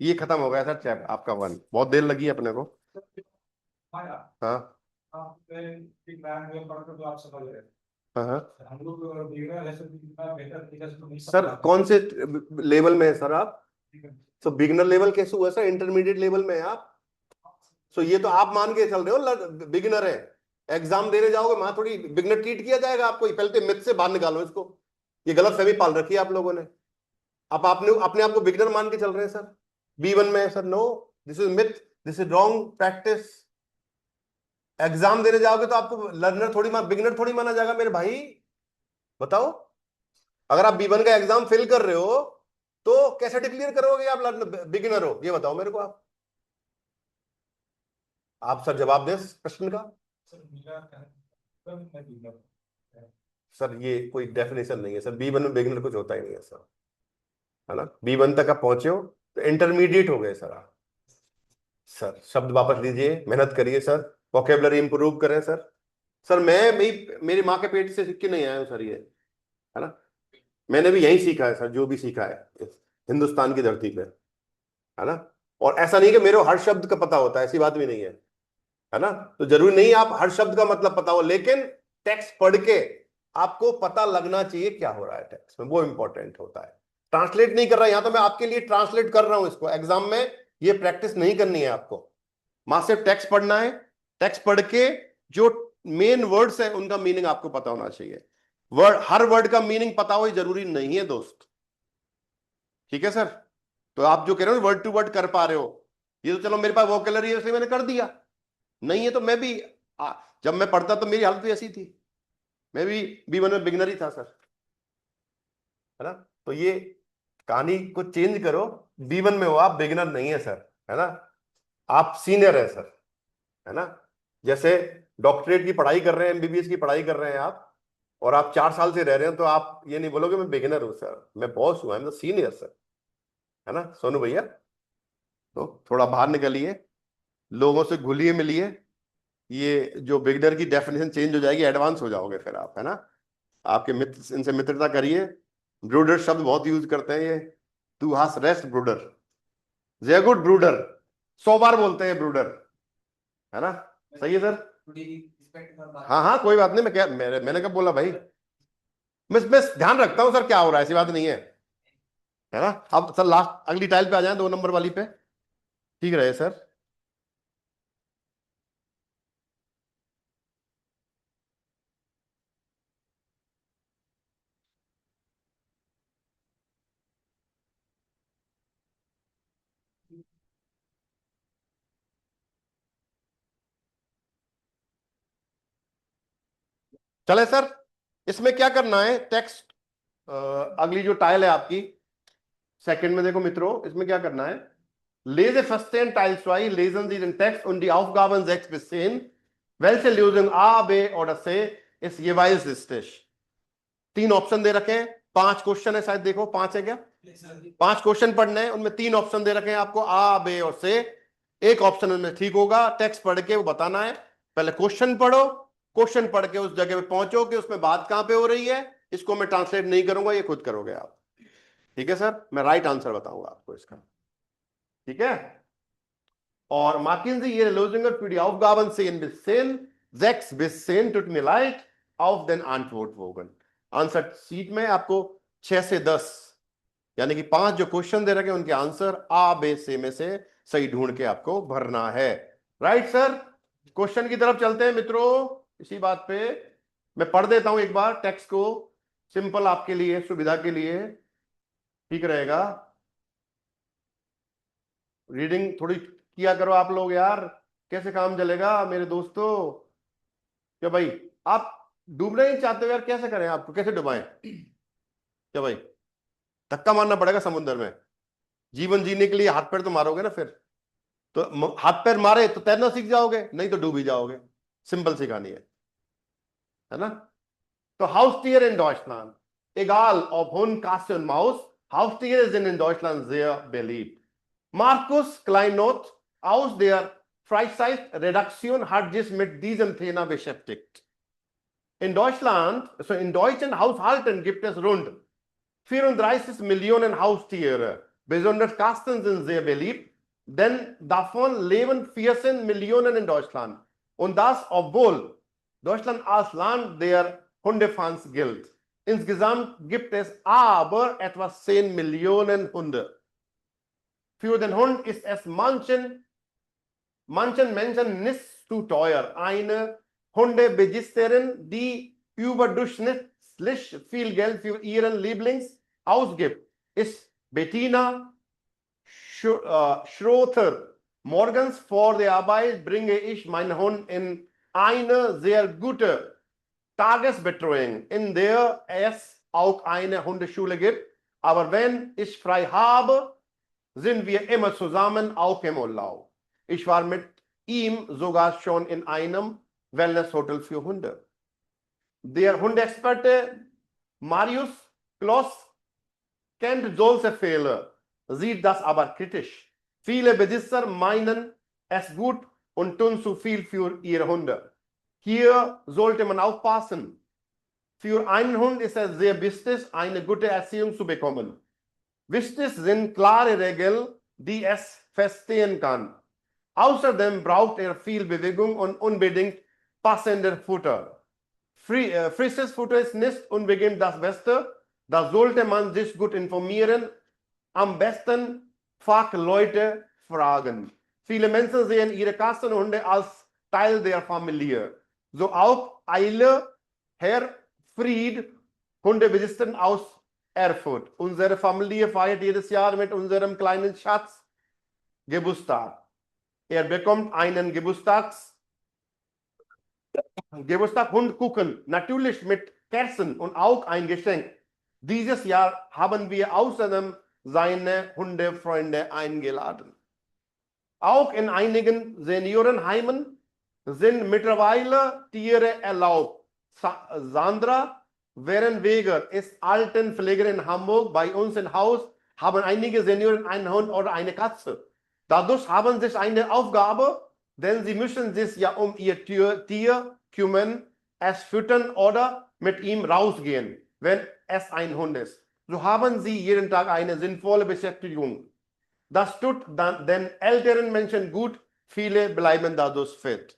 ये खत्म हो गया सर चैप्टर आपका 1, बहुत देर लगी अपने को। हाँ हाँ, सर कौन से लेवल में है सर आप? तो बिगिनर लेवल कैसे हुआ सर? इंटरमीडिएट लेवल में है आप। सो ये तो आप मान के चल रहे हो बिगिनर है, एग्जाम देने जाओगे वहां थोड़ी बिगिनर ट्रीट किया जाएगा आपको। पहले तो मिथ से बाहर निकालो इसको, ये गलत फहमी पाल रखी है आप लोगों ने। आप आपने अपने आप को बिगिनर मान के चल रहे हैं सर B1 में? Sir no, this is myth, this is wrong practice. Exam देने जाओगे तो आपको लर्नर थोड़ी बिगिनर थोड़ी माना जाएगा मेरे भाई, बताओ। अगर आप B1 का एग्जाम फेल कर रहे हो तो कैसे डिक्लेयर करोगे आप बिगिनर हो? ये बताओ मेरे को आप सर जवाब दें इस प्रश्न का। सर ये कोई डेफिनेशन नहीं है सर, B1 में बिगिनर कुछ होता ही नहीं है सर, है ना। B1 तक आप पहुंचे हो तो इंटरमीडिएट हो गए सर आप। सर शब्द वापस लीजिए, मेहनत करिए सर, वोकेबलरी इंप्रूव करें सर। सर मैं मेरी माँ के पेट से सीख के नहीं आया हूं सर, ये है ना। मैंने भी यही सीखा है सर, जो भी सीखा है हिंदुस्तान की धरती पे, है ना। और ऐसा नहीं कि मेरे को हर शब्द का पता होता है, ऐसी बात भी नहीं है ना। तो जरूरी नहीं आप हर शब्द का मतलब पता हो, लेकिन टेक्स्ट पढ़ के आपको पता लगना चाहिए क्या हो रहा है टेक्स्ट में, वो इंपॉर्टेंट होता है। ट्रांसलेट नहीं कर रहा, यहां तो मैं आपके लिए ट्रांसलेट कर रहा हूं इसको, एग्जाम में ये प्रैक्टिस नहीं करनी है आपको। मां सिर्फ टेक्स्ट पढ़ना है, टेक्स्ट पढ़ के जो मेन वर्ड्स है उनका मीनिंग आपको पता होना चाहिए। हर वर्ड का मीनिंग पता हो ये जरूरी नहीं है दोस्त, ठीक है सर। तो आप जो कह रहे हो वर्ड टू वर्ड कर पा रहे हो, ये तो चलो मेरे पास वोकैबुलरी है इसलिए मैंने कर दिया, नहीं है तो मैं भी जब मैं पढ़ता तो मेरी हालत भी ऐसी थी, मैं भी B1 में बिगनर ही था सर, है ना। तो ये कहानी को चेंज करो, B1 में हो आप, बिगनर नहीं है सर, है ना, आप सीनियर है सर, है ना। जैसे डॉक्टरेट की पढ़ाई कर रहे हैं, MBBS की पढ़ाई कर रहे हैं आप, और आप 4 साल से रह रहे हैं, तो आप ये नहीं बोलोगे मैं बिगिनर हूं सर, मैं बॉस हूं, I am the senior sir, है ना सोनू भैया। तो थोड़ा बाहर निकलिए, लोगों से घुलिए मिलिए, ये जो बिगिनर की डेफिनेशन चेंज हो जाएगी, एडवांस हो जाओगे फिर आप, है ना। आपके मित्र, इनसे मित्रता करिए। ब्रूडर शब्द बहुत यूज करते हैं ये, तू हास रेस्ट ब्रूडर, जे गुड ब्रूडर, 100 बार बोलते हैं ब्रूडर, है ना। सही है सर, हाँ हाँ कोई बात नहीं, मैं क्या मैंने कब बोला भाई, मैं ध्यान रखता हूं सर क्या हो रहा है, ऐसी बात नहीं है ना। अब सर लास्ट अगली टाइल पे आ जाए, 2 नंबर वाली पे, ठीक रहे सर। चले सर, इसमें क्या करना है, टेक्स्ट अगली जो टाइल है आपकी सेकंड में, देखो मित्रों इसमें क्या करना है, lese verstehen Teil 2, lesen Sie den Text und die Aufgaben 6 bis 10. Welche Lösung A, B oder C ist jeweils richtig? 3 option दे रखे हैं, 5 क्वेश्चन है शायद, देखो 5 है क्या, 5 क्वेश्चन पढ़ने हैं, उनमें 3 ऑप्शन दे रखे हैं आपको, A, B और C। एक ऑप्शन उनमें ठीक होगा, टेक्स्ट पढ़ के वो बताना है। पहले क्वेश्चन पढ़ो, क्वेश्चन पढ़ के उस जगह पे पहुंचो कि उसमें बात कहां पे हो रही है, इसको मैं ट्रांसलेट नहीं करूंगा, ये खुद करोगे आप, ठीक है सर। मैं राइट आंसर बताऊंगा आपको इसका, ठीक है। और machen Sie Ihre Lösungen für die Aufgaben 10 bis 10, 6 bis 10 tut mir leid, auf den Antwortbogen। Answer sheet में आपको 6 से 10 यानी कि 5 जो क्वेश्चन दे रखे हैं उनके आंसर A, B, C में से सही ढूंढ के आपको भरना है। राइट सर, क्वेश्चन की तरफ चलते हैं मित्रों। इसी बात पे मैं पढ़ देता हूं एक बार टेक्स्ट को, सिंपल आपके लिए, सुविधा के लिए ठीक रहेगा। रीडिंग थोड़ी किया करो आप लोग यार, कैसे काम चलेगा मेरे दोस्तों। क्या भाई आप डूबना ही चाहते हो यार, कैसे करें, आपको कैसे डुबाएं, क्या भाई धक्का मारना पड़ेगा समुद्र में, जीवन जीने के लिए हाथ पैर तो मारोगे ना, फिर तो हाथ पैर मारे तो तैरना सीख जाओगे, नहीं तो डूब ही जाओगे, सिंपल सी कहानी है ना। तो Haustier in Deutschland, egal ob Hund, Katze und Maus, Haustiere sind in Deutschland sehr beliebt. Markus Kleinot aus der Freizeitredaktion hat sich mit diesem Thema beschäftigt. In Deutschland, also in deutschen Haushalten gibt es rund 34 Millionen Haustiere. Besonders Katzen sind sehr beliebt, denn davon leben 14 Millionen in Deutschland. Und das, obwohl Deutschland als Land der Hundefans gilt. Insgesamt gibt es aber etwa 10 Millionen Hunde. Für den Hund ist es manchen Menschen nicht zu teuer. Eine Hundebesitzerin, die überdurchschnittlich viel Geld für ihren Lieblings ausgibt, ist Bettina Schrother, morgens vor der Arbeit bringe ich meinen Hund in eine sehr gute Tagesbetreuung, in der es auch eine Hundeschule gibt. Aber wenn ich frei habe, sind wir immer zusammen, auch im Urlaub. Ich war mit ihm sogar schon in einem Wellnesshotel für Hunde. Der Hundeexperte Marius Kloss kennt solche Fälle, sieht das aber kritisch. Viele Besitzer meinen es gut und tun zu viel für ihre Hunde. Hier sollte man aufpassen. Für einen Hund ist es sehr wichtig, eine gute Erziehung zu bekommen. Wichtig sind klare Regeln, die es verstehen kann. Außerdem braucht er viel Bewegung und unbedingt passendes Futter. Frisches Futter ist nicht unbedingt das Beste. Da sollte man sich gut informieren. Am besten Fachleute fragen. Viele Menschen sehen ihre Katzenhunde als Teil der Familie. So auch Eile, Herr Fried, Hundebesitzer aus Erfurt. Unsere Familie feiert jedes Jahr mit unserem kleinen Schatz Geburtstag. Er bekommt einen Geburtstag-Hundkuchen, natürlich mit Kerzen und auch ein Geschenk. Dieses Jahr haben wir außerdem seine Hundefreunde eingeladen. Auch in einigen Seniorenheimen sind mittlerweile Tiere erlaubt. Sandra Werenweger ist Altenpflegerin in Hamburg. Bei uns im Haus haben einige Senioren einen Hund oder eine Katze. Dadurch haben sie eine Aufgabe, denn sie müssen sich ja um ihr Tier kümmern, es füttern oder mit ihm rausgehen, wenn es ein Hund ist. So haben sie jeden Tag eine sinnvolle Beschäftigung. Das tut dann den älteren Menschen gut, viele bleiben dadurch fit.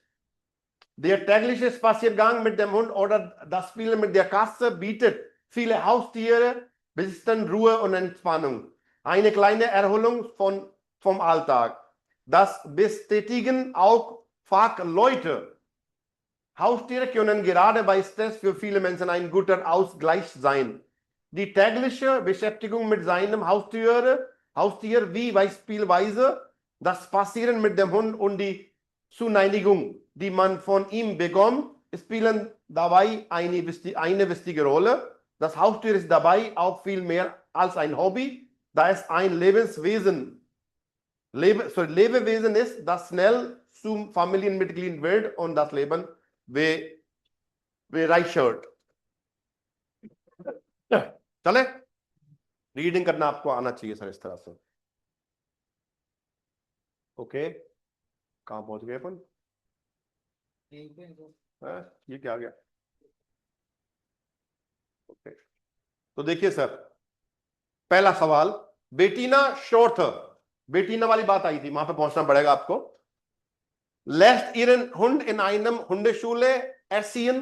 Der tägliche Spaziergang mit dem Hund oder das Spielen mit der Katze bietet viele Haustiere Besitzern Ruhe und Entspannung. Eine kleine Erholung vom Alltag. Das bestätigen auch Fachleute. Haustiere können gerade bei Stress für viele Menschen ein guter Ausgleich sein. Die tägliche Beschäftigung mit seinem Haustier wie beispielsweise das Spazieren mit dem Hund und die Zuneigung, die man von ihm bekommt, spielen dabei eine wichtige Rolle. Das Haustier ist dabei auch viel mehr als ein Hobby, da es ein Lebewesen ist, das schnell zum Familienmitglied wird und das Leben bereichert. चले reading करना आपको आना चाहिए sir इस तरह से okay कहां पहुंच गए अपन ये क्या आ गया ओके तो देखिए सर पहला सवाल बेटीना शॉर्ट बेटीना वाली बात आई थी वहां पे पहुंचना पड़ेगा आपको लेस्ट इरन हुंड इन आइनम हुंडेशुले एसियन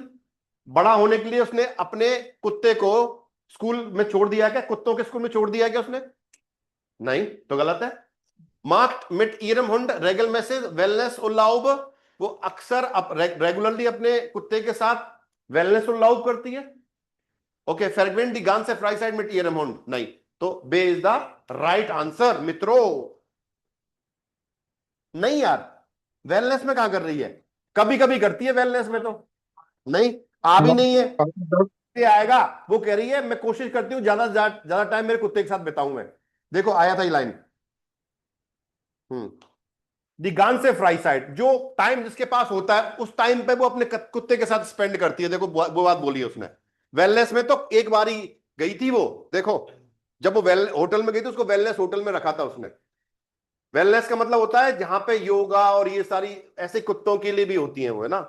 बड़ा होने के लिए उसने अपने कुत्ते को स्कूल में छोड़ दिया क्या कुत्तों के स्कूल में छोड़ दिया क्या उसने नहीं तो गलत है मार्क्ट मिट इरम हुंड रेगल मैसेज वेलनेस उल्लाउब वो अक्सर रेगुलरली अपने कुत्ते के साथ वेलनेस उल्लाउब करती है ओके फ्रेगमेंट दी गान से फ्राई साइड मिट इरम हुंड नहीं तो बे इज द राइट आंसर मित्रों नहीं यार वेलनेस में कहां कर रही है कभी कभी करती है वेलनेस में तो नहीं आ भी नहीं है आएगा वो कह रही है मैं कोशिश करती हूं ज्यादा टाइम मेरे कुत्ते के साथ बिताऊं मैं देखो आया था ये लाइन दी गान से फ्राई साइड जो टाइम जिसके पास होता है उस टाइम पे वो अपने कुत्ते के साथ स्पेंड करती है देखो वो बात बोली है उसने वेलनेस में तो एक बार ही गई थी वो देखो जब वो होटल में गई थी उसको वेलनेस होटल में रखा था उसने वेलनेस का मतलब होता है जहां पे योगा और ये सारी ऐसे कुत्तों के लिए भी होती है वो है ना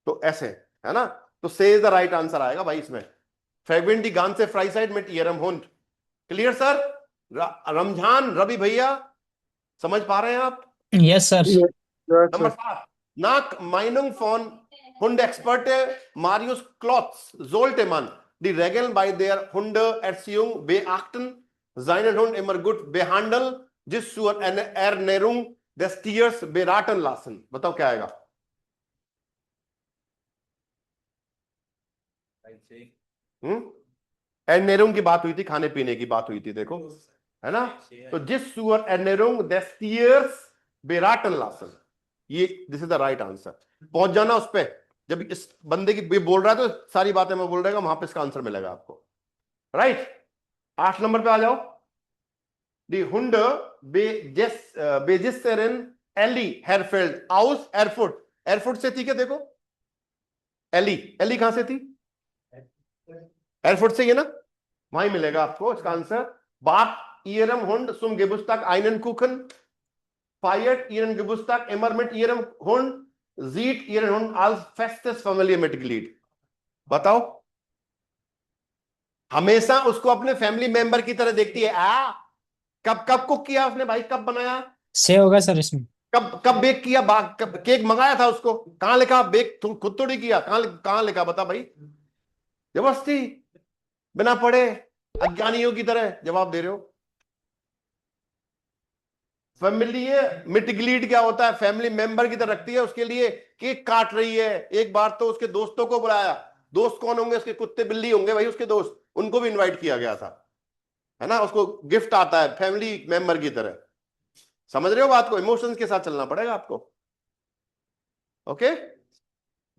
तो ऐसे है ना तो से इज द राइट आंसर आएगा भाई इसमें फ्रेगमेंट दी गान से फ्राई साइड में इयरम हुंड क्लियर सर रमजान रवि भैया समझ पा रहे हैं आप yes sir number 7 nach Meinung von Hundeexperte Marius Klotz sollte man die Regeln bei der Hundeerziehung beachten, seinen Hund immer gut behandeln, जिस zur Ernährung des Tiers beraten lassen. बताओ क्या आएगा एर्नेरुम की बात हुई थी खाने पीने की बात हुई थी देखो है ना? तो जिस सुअर एनेरुंग देस्टियर्स बेराटन लासन, ये this is the right answer. पहुंच जाना उस पे, जब इस बंदे की भी बोल रहा है तो सारी बातें मैं बोल रहेगा, वहां पे इसका आंसर मिलेगा आपको। राइट, 8 नंबर पे आ जाओ। दी हुंड बेजिस्टेरन एली हेरफेल्ड आउस एयरफुट, एयरफुट से थी क्या? देखो एली, एली कहां से थी? एयरफुट से ही है ना, वहीं मिलेगा आपको इसका आंसर। बाप इयरम हुंड सुम गेबुस्ताक आइनन कुकन फायट इयरन गेबुस्ताक एमरमिट इयरम हुंड जीट इयरन हुंड आल्स फेस्टस फैमिली मेटिक्लीड। बताओ, हमेशा उसको अपने फैमिली मेंबर की तरह देखती है। कब कब कुक किया उसने भाई, कब बनाया? से होगा सर इसमें। कब कब बेक किया? कब केक मंगाया था उसको? कहां लिखा बेक? खुद थोड़ी किया। कहां लिखा बता भाई? जबरदस्ती, बिना पढ़े अज्ञानियों की तरह जवाब दे रहे हो। फैमिली मिटिग्लीड क्या होता है? फैमिली मेंबर की तरह रखती है, उसके लिए केक काट रही है। एक बार तो उसके दोस्तों को बुलाया। दोस्त कौन होंगे? उसके कुत्ते बिल्ली होंगे भाई, उसके दोस्त, उनको भी इनवाइट किया गया था, है ना? उसको गिफ्ट आता है फैमिली मेंबर की तरह। समझ रहे हो बात को? इमोशंस के साथ चलना पड़ेगा आपको। Okay,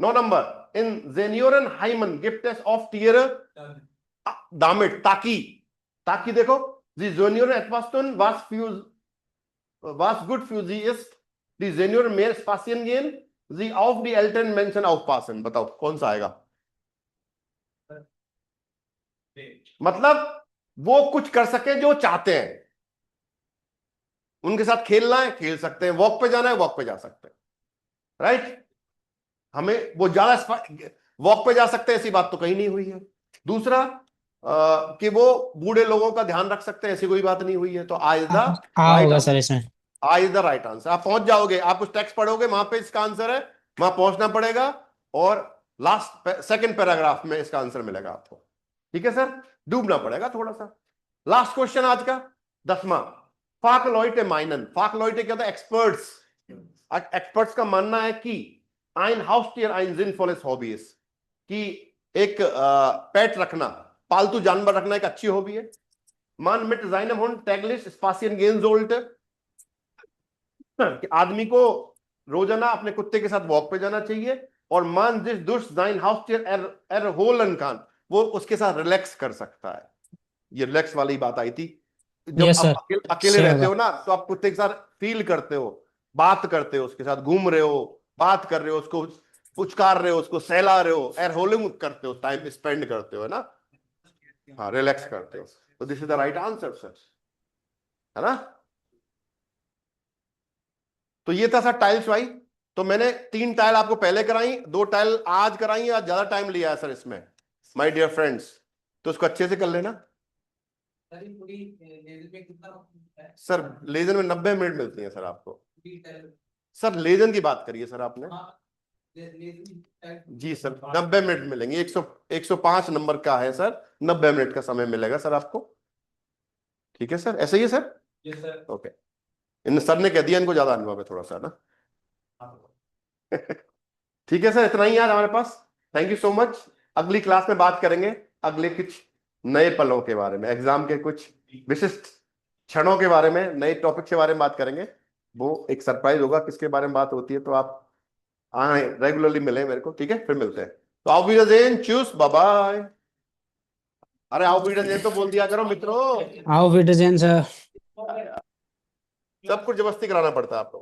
9 number. इन जेन्योरन हाइमन गिफ्टेस ऑफ टियर दामिट ताकी, ताकी देखो, दी जेन्योरन एटवास्टन was good fusiist, the Zenur mehr Spazieren gehen, sie auf die älteren Menschen aufpassen। बताओ कौन सा आएगा? मतलब वो कुछ कर सके जो चाहते हैं, उनके साथ खेलना है खेल सकते हैं, वॉक पे जाना है वॉक पे जा सकते हैं। राइट, हमें वो ज्यादा वॉक पे जा सकते हैं ऐसी बात तो कहीं नहीं हुई है। दूसरा कि वो बूढ़े लोगों का ध्यान रख सकते हैं, ऐसी कोई बात नहीं हुई है। तो आज द होगा सर इसमें, आज द राइट आंसर। आप पहुंच जाओगे, आप कुछ टेक्स्ट पढ़ोगे वहां पे इसका आंसर है, वहां पहुंचना पड़ेगा और लास्ट सेकंड पैराग्राफ में इसका आंसर मिलेगा आपको। ठीक है सर, डूबना पड़ेगा थोड़ा सा। लास्ट क्वेश्चन आज का 10वां। फाकलॉइटे माइनन, फाकलॉइटे क्या होता है? एक्सपर्ट्स। एक्सपर्ट्स का मानना है कि आइन हाउस्टियर आइन सिनफुलेस हॉबीज, कि एक पेट रखना, पालतू जानवर रखना एक अच्छी हॉबी है। मान मिट जाइनम हुंड टैगलिश स्पासियन गेंजोल्ट, कि आदमी को रोजाना अपने कुत्ते के साथ वॉक पे जाना चाहिए। और मान जिस दुष्ट जाइन हाउस्टियर एर होलन कान, वो उसके साथ रिलैक्स कर सकता है। ये रिलैक्स वाली बात आई थी। जब Yes, आप sir. अकेले से रहते होगा। हो ना, तो आप कुत्ते के साथ फील करते हो, बात करते हो, उसके साथ घूम रहे हो, बात कर रहे हो, उसको पुचकार रहे हो, उसको सहला रहे हो, एर होलिंग करते हो, टाइम स्पेंड करते हो, है ना? हाँ, रिलैक्स करते हो। तो this is the right answer sir, है ना? तो ये था सर टाइल्स भाई। तो मैंने 3 टाइल आपको पहले कराई, 2 टाइल आज कराई, आज ज्यादा टाइम लिया है सर इसमें माय डियर फ्रेंड्स, तो इसको अच्छे से कर लेना। सर लेजन में 90 मिनट मिलती है सर आपको। सर लेजन की बात करिए सर आपने। जी सर, 90 मिनट मिलेंगे। 105 नंबर का है सर, 90 मिनट का समय मिलेगा सर आपको। ठीक है सर, ऐसे ही है सर? ओके, इन सर ने कह दिया इनको ज्यादा अनुभव है थोड़ा सा ना। ठीक है सर, इतना ही आज हमारे पास। Thank you so much. अगली क्लास में बात करेंगे अगले कुछ नए पलों के बारे में, एग्जाम के कुछ विशिष्ट क्षणों के बारे में, नए टॉपिक के बारे में बात करेंगे। वो एक सरप्राइज होगा किसके बारे में बात होती है, तो आप रेगुलरली मिले मेरे को। ठीक है, फिर मिलते हैं। तो आओ वीडियो चूस, बाय बाय। अरे आओ वीडियो तो बोल दिया करो मित्रों। आओ विटजेन सर। सब कुछ जबरदस्ती कराना पड़ता है आपको।